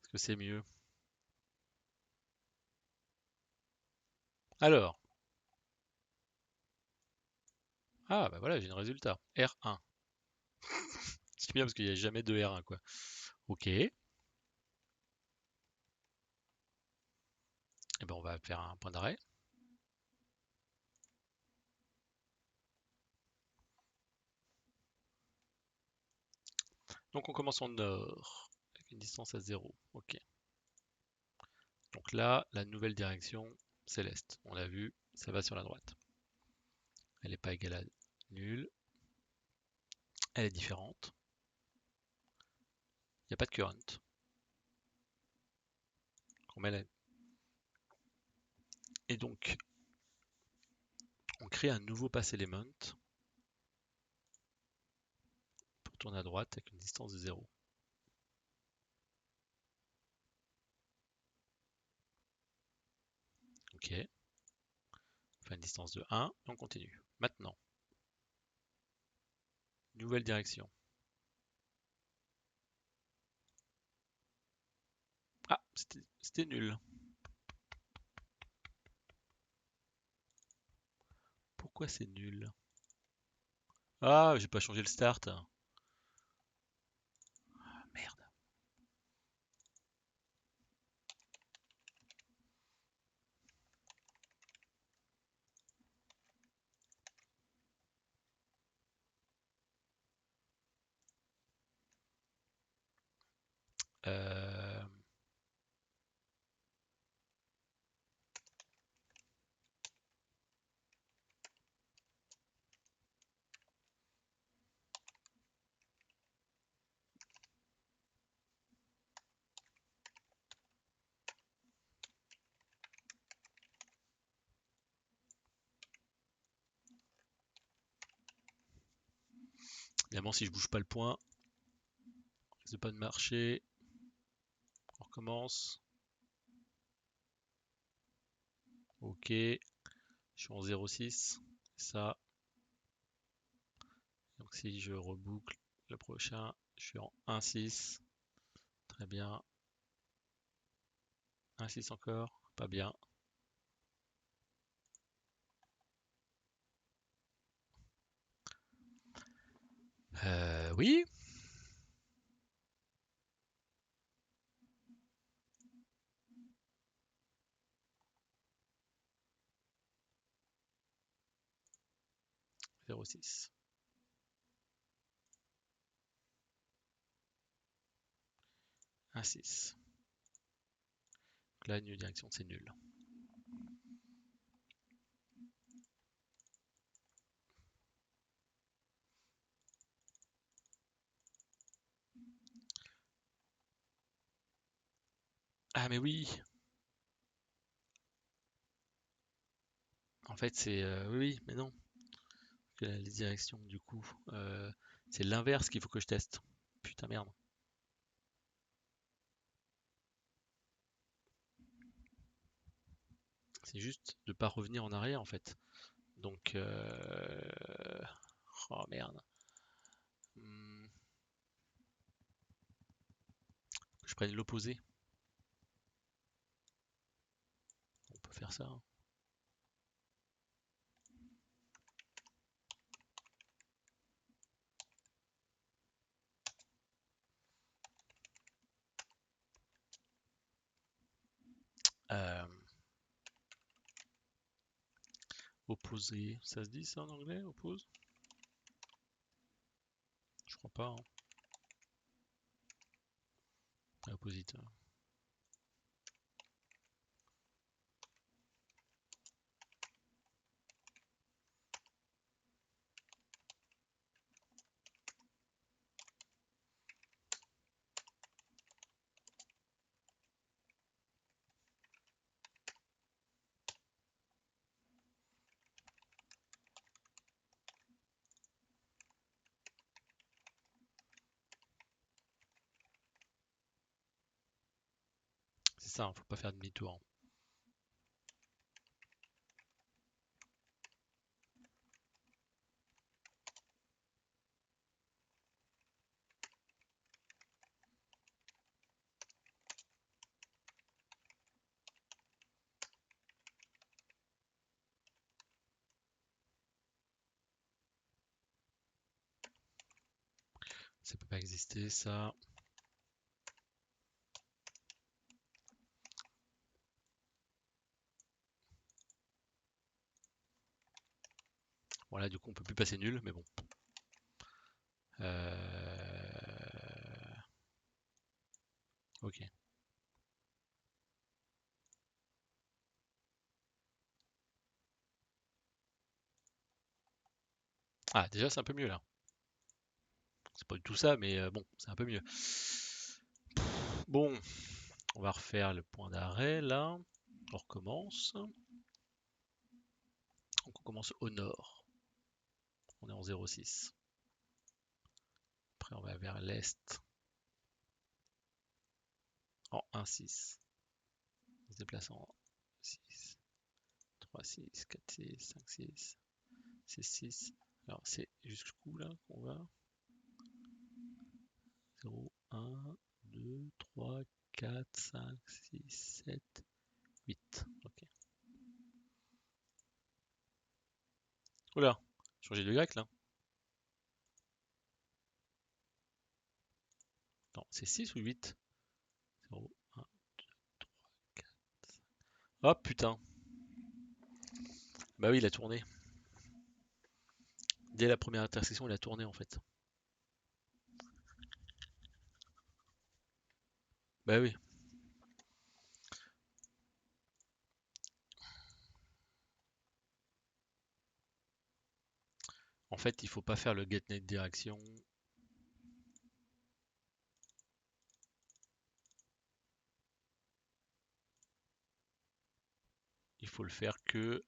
Est-ce que c'est mieux? Alors, ah bah voilà, j'ai un résultat. R1. C'est bien parce qu'il n'y a jamais de R1 quoi. Ok. Et ben on va faire un point d'arrêt. Donc on commence en nord, avec une distance à 0. Ok. Donc là, la nouvelle direction, c'est l'est. On l'a vu, ça va sur la droite. Elle n'est pas égale à nul. Elle est différente. Il n'y a pas de current. On met Et donc, on crée un nouveau pass element pour tourner à droite avec une distance de 0. Ok. On fait une distance de 1 et on continue. Maintenant, nouvelle direction. Ah, c'était nul. Pourquoi c'est nul? Ah, j'ai pas changé le start. Ah, merde. Euh, 'Évidemment, si je bouge pas le point, c'est pas de marcher. On recommence. Ok. Je suis en 0,6. Ça. Donc si je reboucle le prochain, je suis en 1,6. Très bien. 1,6 encore. Pas bien. Oui. Zéro six. 1,6. Donc là, une direction, c'est nul. Ah mais oui. En fait, c'est... oui, oui, mais non. Que les directions, du coup, c'est l'inverse qu'il faut que je teste. Putain, merde. C'est juste de pas revenir en arrière, en fait. Donc... Oh, merde. Hmm, je prenne l'opposé. On peut faire ça, hein. Euh, Opposé. Ça se dit ça en anglais, oppose? Je crois pas, hein. Oppositeur. ça, hein, faut pas faire demi-tour. Ça peut pas exister, ça. Voilà, du coup, on peut plus passer nul, mais bon. Ok. Ah, déjà, c'est un peu mieux, là. C'est pas du tout ça, mais bon, c'est un peu mieux. Bon, on va refaire le point d'arrêt, là. On recommence. Donc, on commence au nord. On est en 0,6. Après, on va vers l'est en 1,6. On se déplace en 6, 3, 6, 4, 6, 5, 6, 6, 6. Alors, c'est jusqu'où là qu'on va? 0, 1, 2, 3, 4, 5, 6, 7, 8. Ok. Oula, changer de grec là. Non, c'est 6 ou 8? 0, 1, 4. Oh putain. Bah oui, il a tourné. Dès la première intersection, il a tourné en fait. Bah oui. En fait, il faut pas faire le getNet direction. Il faut le faire que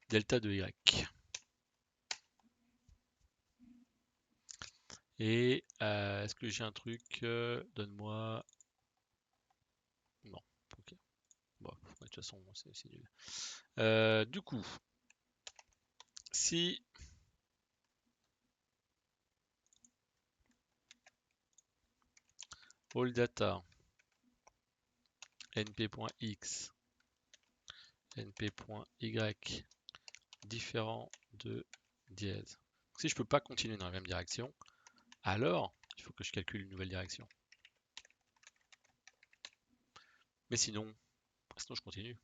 delta de Y. Et est-ce que j'ai un truc donne-moi. Non. Ok. Bon, de toute façon, c'est nul. Du coup, si all data np.x np.y différent de dièse. Si je peux pas continuer dans la même direction, alors il faut que je calcule une nouvelle direction. Mais sinon je continue.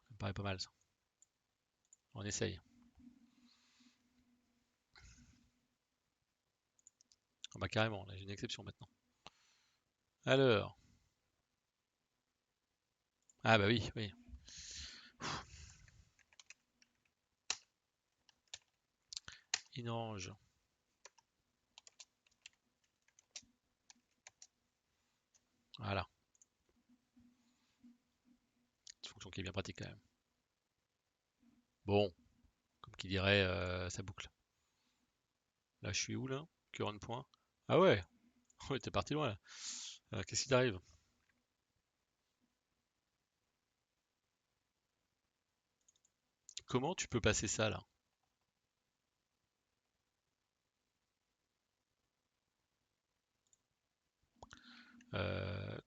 Ça me paraît pas mal ça. On essaye. Ah bah carrément, là j'ai une exception maintenant. Alors. Ah bah oui, oui. Inrange. Voilà. C'est une fonction qui est bien pratique quand même. Bon, comme qui dirait ça boucle. Là je suis où là? Current point. Ah ouais, ouais t'es parti loin là. Qu'est-ce qui t'arrive? Comment tu peux passer ça là?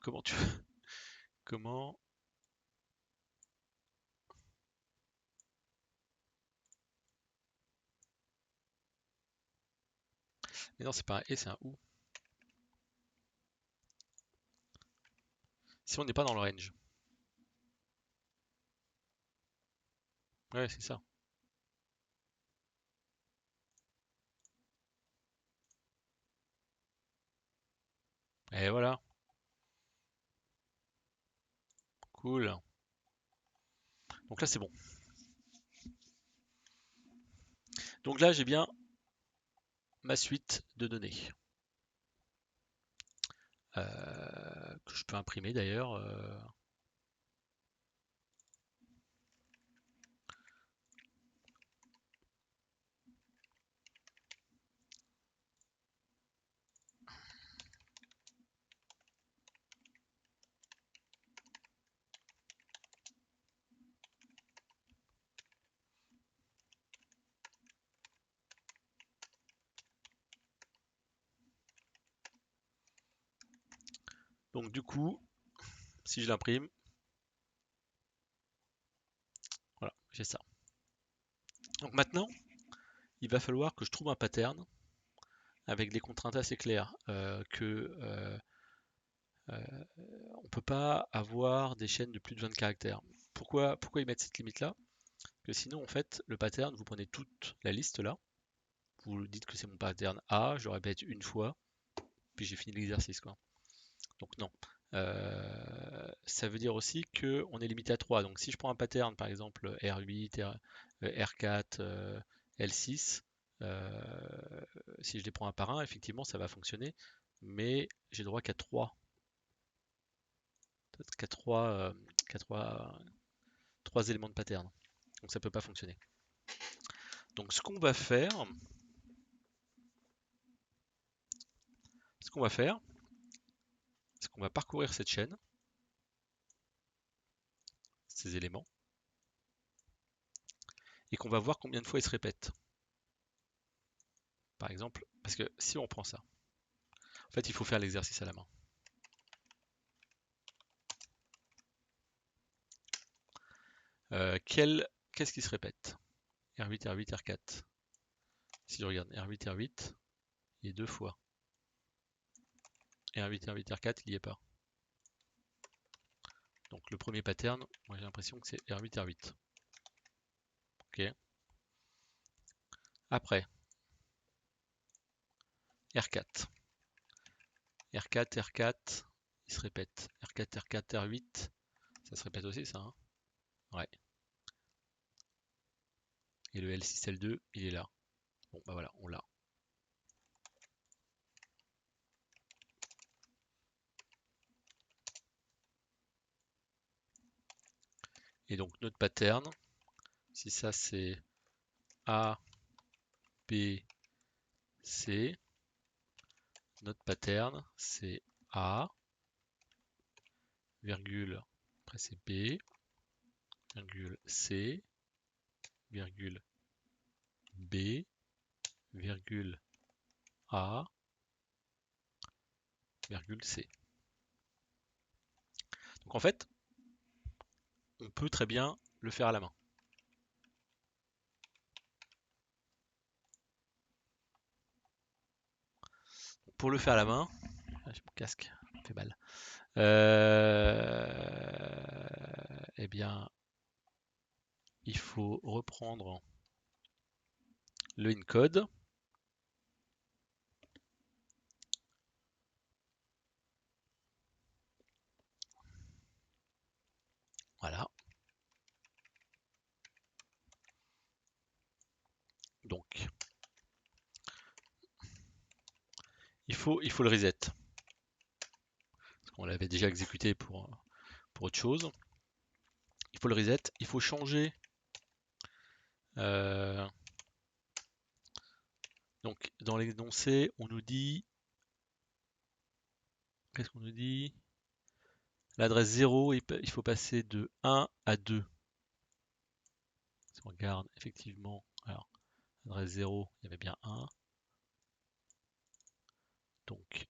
Comment tu... Comment... Mais non, c'est pas un et, c'est un ou. Si on n'est pas dans le range. Ouais, c'est ça. Et voilà, cool. Donc là, c'est bon. Donc là, j'ai bien ma suite de données. Que je peux imprimer d'ailleurs. Donc du coup, si je l'imprime, voilà, j'ai ça. Donc maintenant, il va falloir que je trouve un pattern avec des contraintes assez claires, on peut pas avoir des chaînes de plus de 20 caractères. Pourquoi ils mettent cette limite-là? Que sinon, en fait, le pattern, vous prenez toute la liste là, vous dites que c'est mon pattern A, je le répète une fois, puis j'ai fini l'exercice, quoi. Donc non. Ça veut dire aussi qu'on est limité à 3. Donc si je prends un pattern, par exemple R8, R4, L6, si je les prends un par un, effectivement, ça va fonctionner, mais j'ai droit qu'à 3 éléments de pattern. Donc ça peut pas fonctionner. Donc ce qu'on va faire, c'est qu'on va parcourir cette chaîne, ces éléments, et qu'on va voir combien de fois ils se répètent. Par exemple, parce que si on prend ça, en fait, il faut faire l'exercice à la main. Qu'est-ce qui se répète? R8, R8, R4. Si je regarde R8, R8, il y est deux fois. R8, R8, R4, il n'y est pas. Donc le premier pattern, moi j'ai l'impression que c'est R8, R8. Ok. Après, R4. R4, R4, il se répète. R4, R4, R8, ça se répète aussi ça, hein? Ouais. Et le L6, L2, il est là. Bon, bah voilà, on l'a. Et donc notre pattern, si ça c'est A, B, C, notre pattern c'est A, virgule, après c'est B, virgule C, virgule B, virgule A, virgule C. Donc en fait, on peut très bien le faire à la main. Pour le faire à la main, j'ai mon casque, ça me fait mal. Eh bien, il faut reprendre le encode. Voilà. Donc, il faut le reset. Parce qu'on l'avait déjà exécuté pour autre chose. Il faut le reset. Il faut changer. Donc, dans l'énoncé, on nous dit. Qu'est-ce qu'on nous dit? L'adresse 0, il faut passer de 1 à 2. Si on regarde, effectivement, alors, adresse 0, il y avait bien 1. Donc,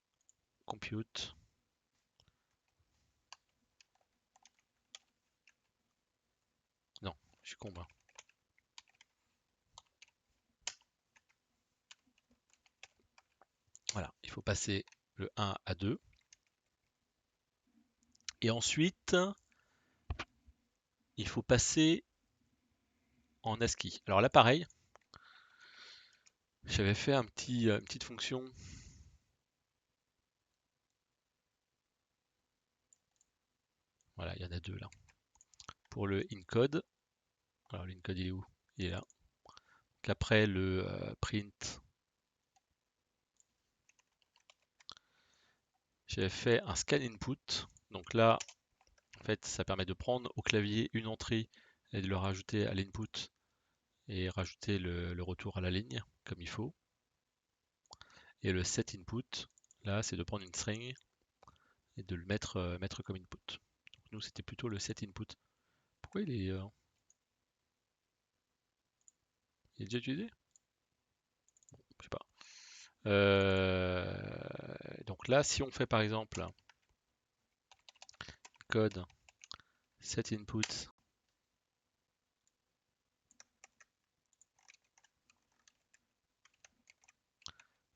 compute. succombe. Voilà, il faut passer le 1 à 2. Et ensuite, il faut passer en ASCII. Alors là, pareil, j'avais fait une petite fonction. Voilà, il y en a deux là. Pour le encode. Alors l'encode il est où? Il est là. Donc après le print, j'avais fait un scan input. Donc là, en fait, ça permet de prendre au clavier une entrée et de le rajouter à l'input et rajouter le retour à la ligne comme il faut. Et le set input, là, c'est de prendre une string et de le mettre comme input. Donc nous, c'était plutôt le set input. Pourquoi il est déjà utilisé? Je sais pas. Donc là, si on fait par exemple code set input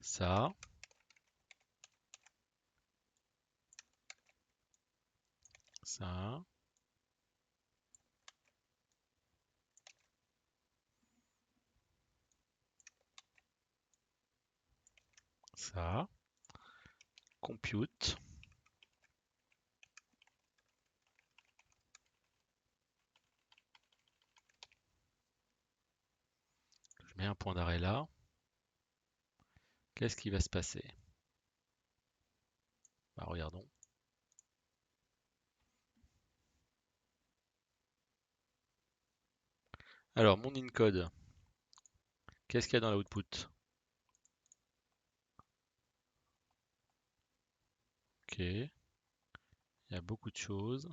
ça, ça, ça, compute, je mets un point d'arrêt là. Qu'est-ce qui va se passer? Bah, regardons. Alors, mon encode, qu'est-ce qu'il y a dans l'output? Ok, il y a beaucoup de choses.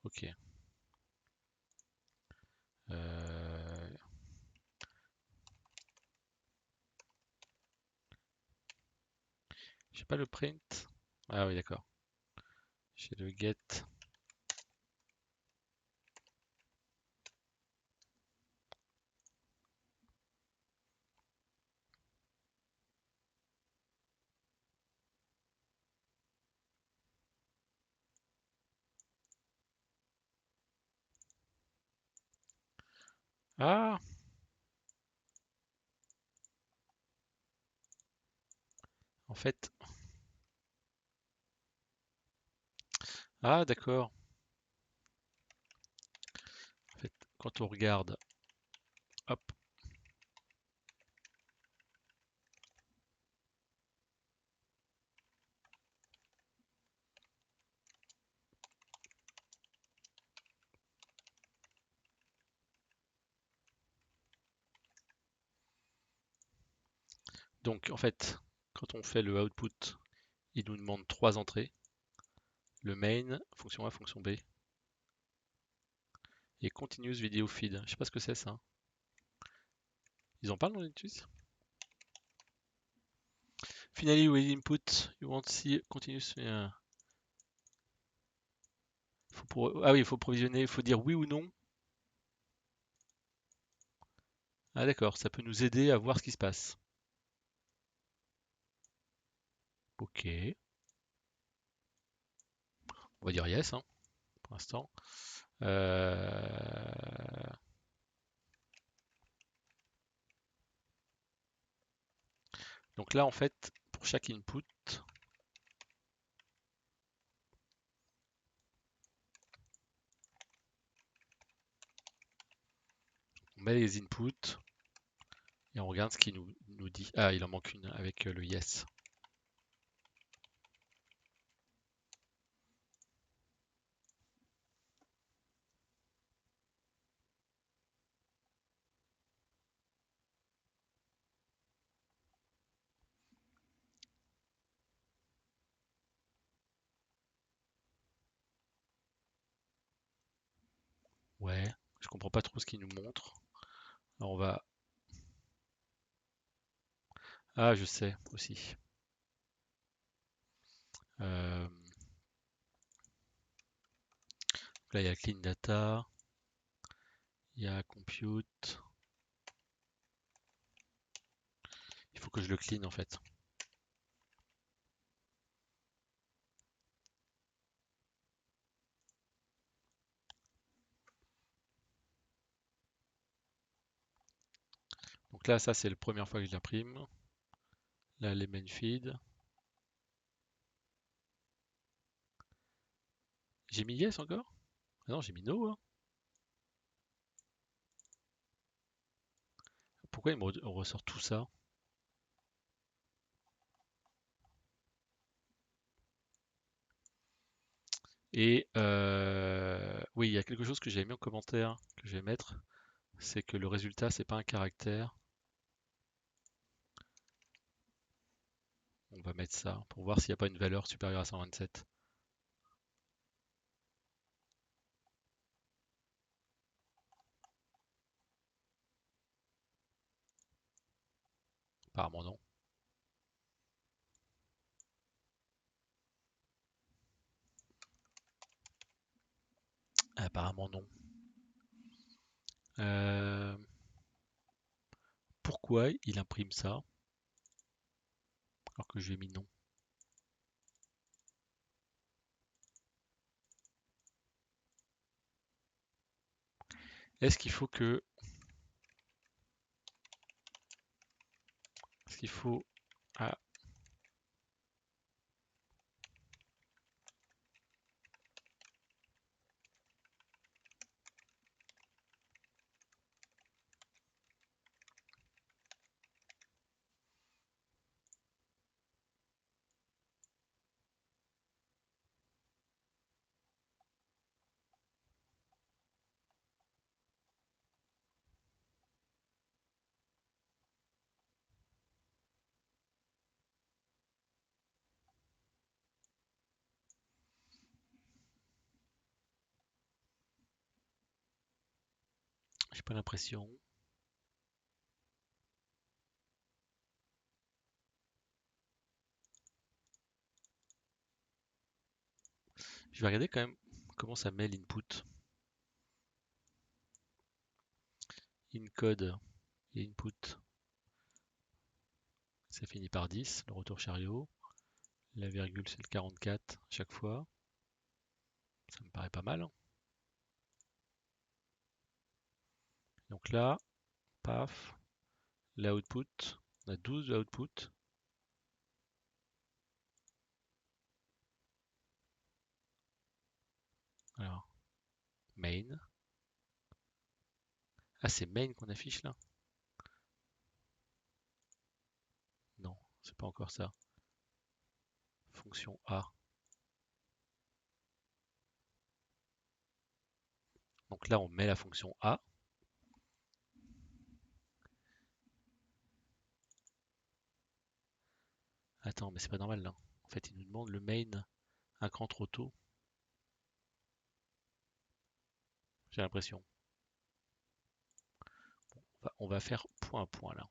Ok. Euh, j'ai pas le print. Ah oui, d'accord. J'ai le get. Ah, en fait. Ah, d'accord. En fait, quand on regarde, hop. Donc, en fait, quand on fait le output, il nous demande trois entrées. Le main, fonction A, fonction B. Et continuous video feed. Je sais pas ce que c'est ça. Ils en parlent dans Linux? Finally, with input, you want to see continuous. Ah oui, il faut provisionner, il faut dire oui ou non. Ah d'accord, ça peut nous aider à voir ce qui se passe. Ok, on va dire yes hein, pour l'instant. Donc là, en fait, pour chaque input, on met les inputs et on regarde ce qu'il nous dit. Ah, il en manque une avec le yes. Ouais, je comprends pas trop ce qu'il nous montre. Alors on va... Ah, je sais aussi. Là, il y a clean data, il y a compute. Il faut que je le clean en fait. Donc là, ça c'est la première fois que je l'imprime. Là, les main feed. J'ai mis yes encore? Ah non, j'ai mis no, hein. Pourquoi il me ressort tout ça? Et oui, il y a quelque chose que j'avais mis en commentaire que je vais mettre, c'est que le résultat, c'est pas un caractère. On va mettre ça pour voir s'il n'y a pas une valeur supérieure à 127. Apparemment non. Apparemment non. Euh, Pourquoi il imprime ça alors que je lui ai mis non? Est-ce qu'il faut que... Est-ce qu'il faut... Ah, j'ai pas l'impression. Je vais regarder quand même comment ça met l'input. Incode et input. Ça finit par 10, le retour chariot. La virgule, c'est le 44 à chaque fois. Ça me paraît pas mal, hein. Donc là, paf, l'output. On a 12 output. Alors, main. Ah, c'est main qu'on affiche là? Non, c'est pas encore ça. Fonction A. Donc là, on met la fonction A. Attends, mais c'est pas normal là. En fait, il nous demande le main un cran trop tôt. J'ai l'impression. On va faire point à point là.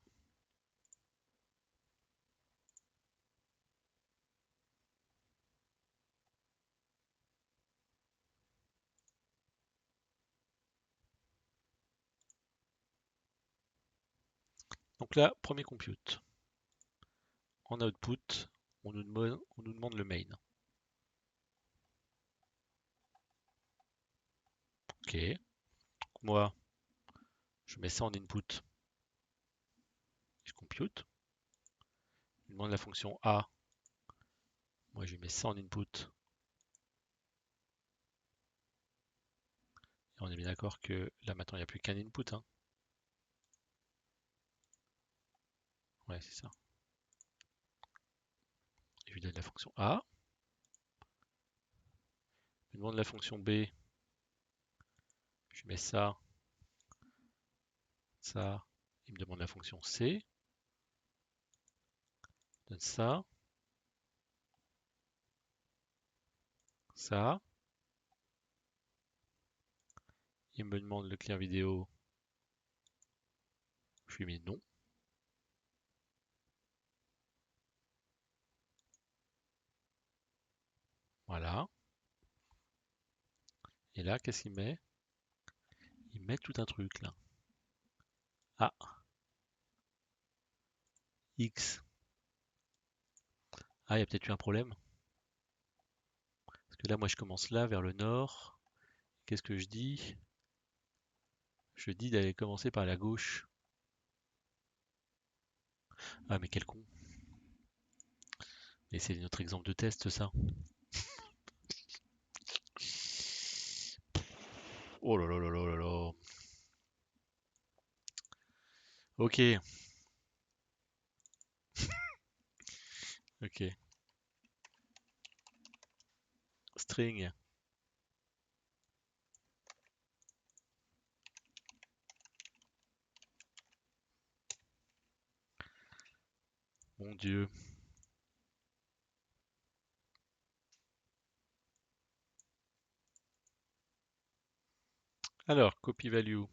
Donc là, premier compute. En output, on nous demande le main. Ok. Moi, je mets ça en input. Je compute. Il demande la fonction A. Moi, je mets ça en input. Et on est bien d'accord que là, maintenant, il n'y a plus qu'un input, hein. Ouais, c'est ça. Je lui donne la fonction A. Il me demande la fonction B. Je mets ça, ça. Il me demande la fonction C. Je donne ça, ça. Il me demande le client vidéo. Je lui mets non. Voilà. Et là, qu'est-ce qu'il met? Il met tout un truc là. Ah, X. Ah, il y a peut-être eu un problème. Parce que là, moi, je commence là, vers le nord. Qu'est-ce que je dis? Je dis d'aller commencer par la gauche. Ah, mais quel con. Et c'est notre exemple de test, ça. Oh là là là là là là. Ok, ok. String. Mon Dieu. Alors, copy value.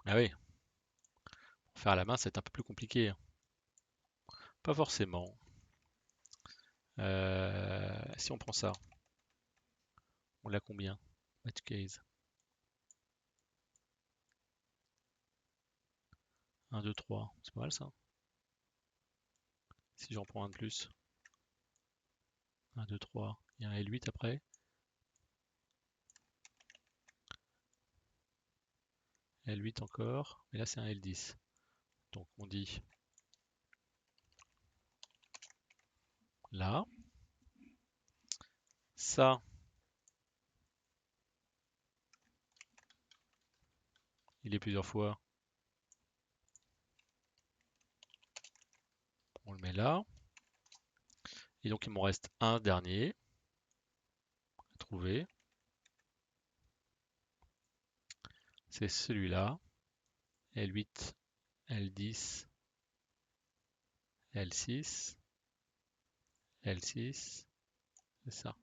Ah oui, faire à la main, c'est un peu plus compliqué, hein. Pas forcément. Si on prend ça, on l'a combien? Match case. 1, 2, 3. C'est pas mal ça. Si j'en prends un de plus. 1, 2, 3. Il y a un L8 après. L8 encore. Mais là, c'est un L10. Donc on dit là. Ça, il est plusieurs fois. On le met là. Et donc il m'en reste un dernier à trouver. C'est celui-là. L8, L10, L6, L6. C'est ça.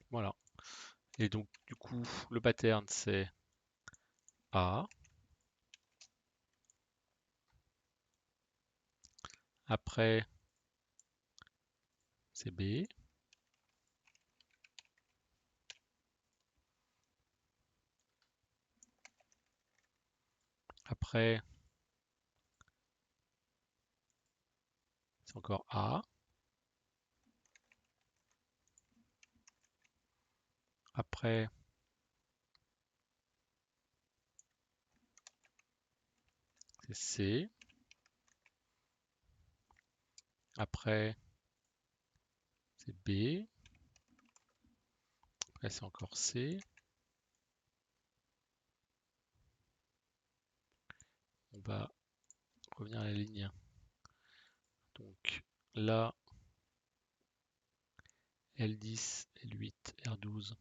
Voilà. Et donc du coup, le pattern c'est A. Après, c'est B. Après, c'est encore A. Après, c'est C. Après, c'est B. Après, c'est encore C. On va revenir à la ligne. Donc là, L10, L8, R12,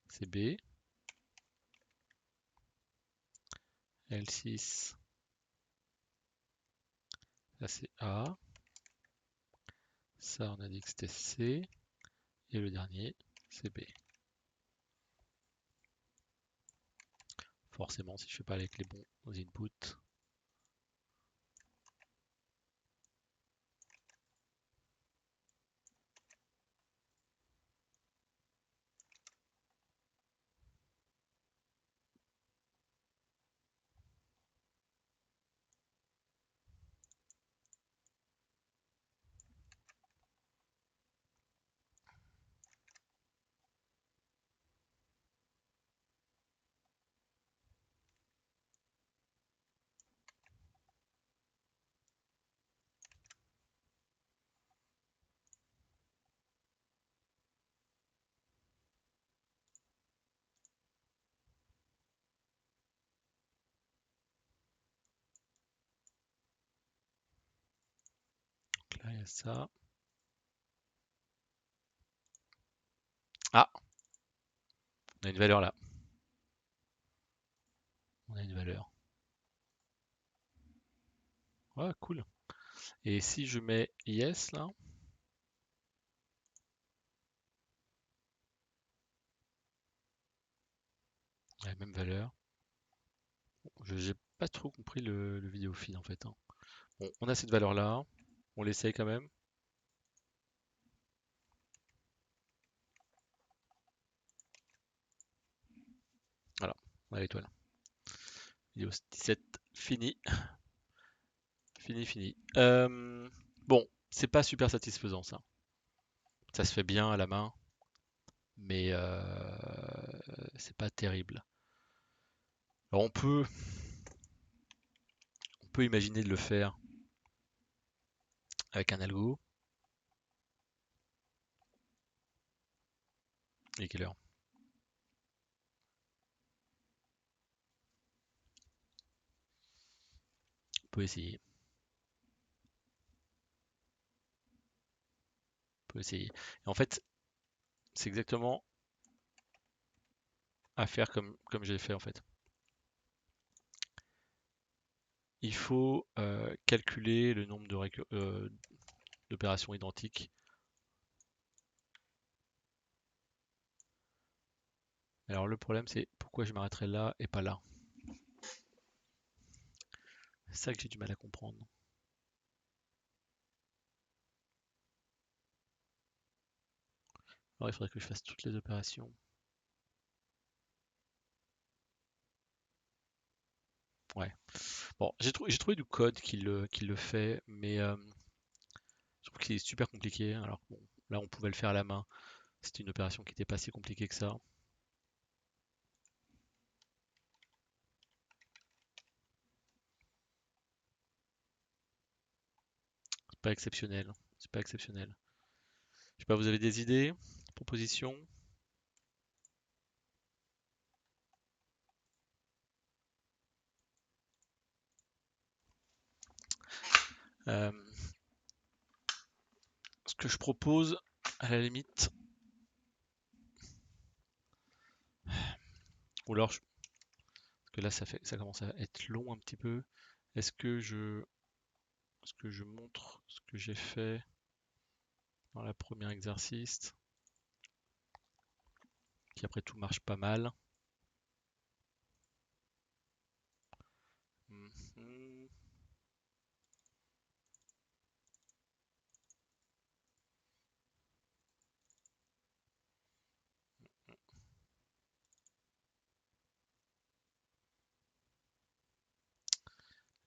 c'est B. L6, là c'est A. Ça, on a dit que c'était C. Et le dernier, c'est B. Forcément, si je fais pas avec les bons inputs. Donc là, il y a ça. Ah, on a une valeur là. On a une valeur. Ouais, cool. Et si je mets yes là, la même valeur. pas trop compris le vidéo feed en fait, hein. Bon, on a cette valeur-là, on l'essaye quand même. Voilà, on a l'étoile. Vidéo 17, fini. Fini, fini. Bon, c'est pas super satisfaisant ça. Ça se fait bien à la main, mais c'est pas terrible. Alors on peut imaginer de le faire avec un algo. Et quelle heure? On peut essayer. On peut essayer. Et en fait, c'est exactement à faire comme j'ai fait en fait. Il faut calculer le nombre d'opérations identiques. Alors le problème c'est pourquoi je m'arrêterai là et pas là. C'est ça que j'ai du mal à comprendre. Alors il faudrait que je fasse toutes les opérations. Ouais. Bon, j'ai trouvé du code qui le fait, mais je trouve qu'il est super compliqué. Alors bon, là on pouvait le faire à la main. C'était une opération qui n'était pas si compliquée que ça. C'est pas exceptionnel. C'est pas exceptionnel. Je sais pas, vous avez des idées, propositions? Euh, Ce que je propose, à la limite, ou alors, parce que là ça commence à être long un petit peu. Est-ce que je montre ce que j'ai fait dans la première exercice, qui après tout marche pas mal. Mhm.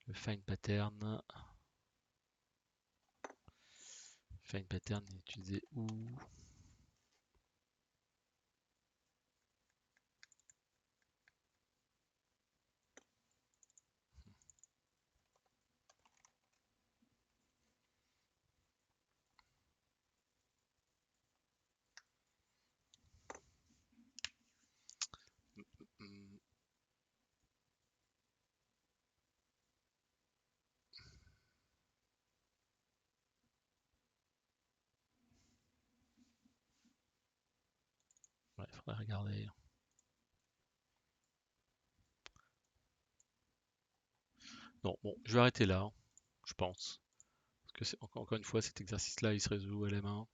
Le find pattern. Find pattern est utilisé où? Hmm, ouais, faudrait regarder. Non, bon, je vais arrêter là, je pense. Parce que encore une fois, cet exercice-là, il se résout à la main.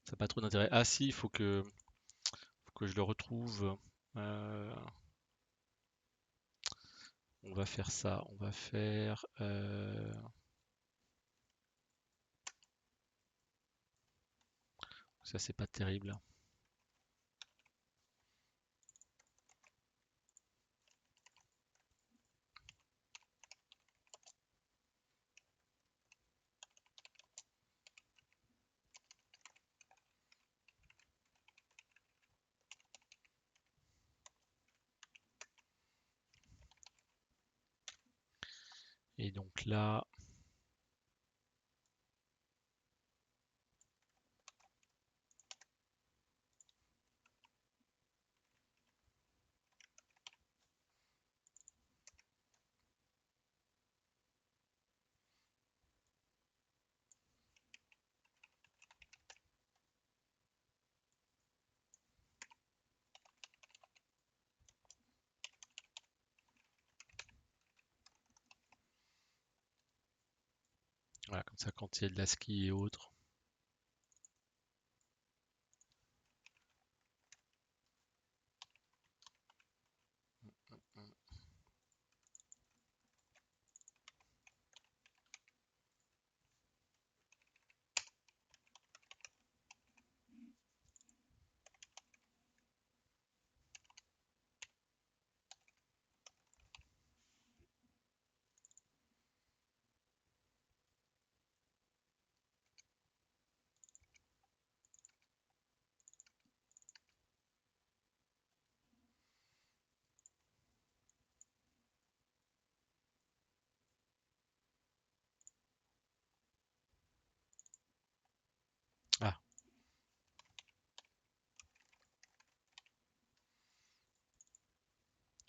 Ça n'a pas trop d'intérêt. Ah si, faut que je le retrouve. Euh, on va faire ça. On va faire... ça, c'est pas terrible. Et donc là... Voilà, comme ça, quand il y a de l'ASCII et autres.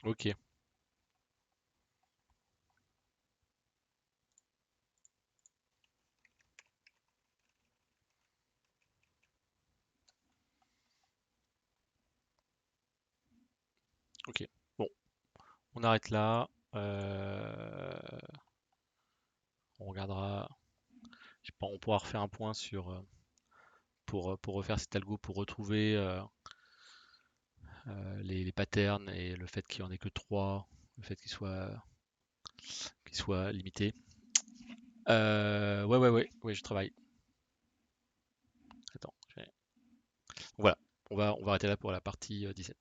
Ok, ok. Bon, on arrête là. On regardera. Je sais pas, on pourra refaire un point sur pour refaire cet algo pour retrouver les patterns et le fait qu'il n'y en ait que 3, le fait qu'il soit limité. Ouais, je travaille. Attends, voilà, on va arrêter là pour la partie 17.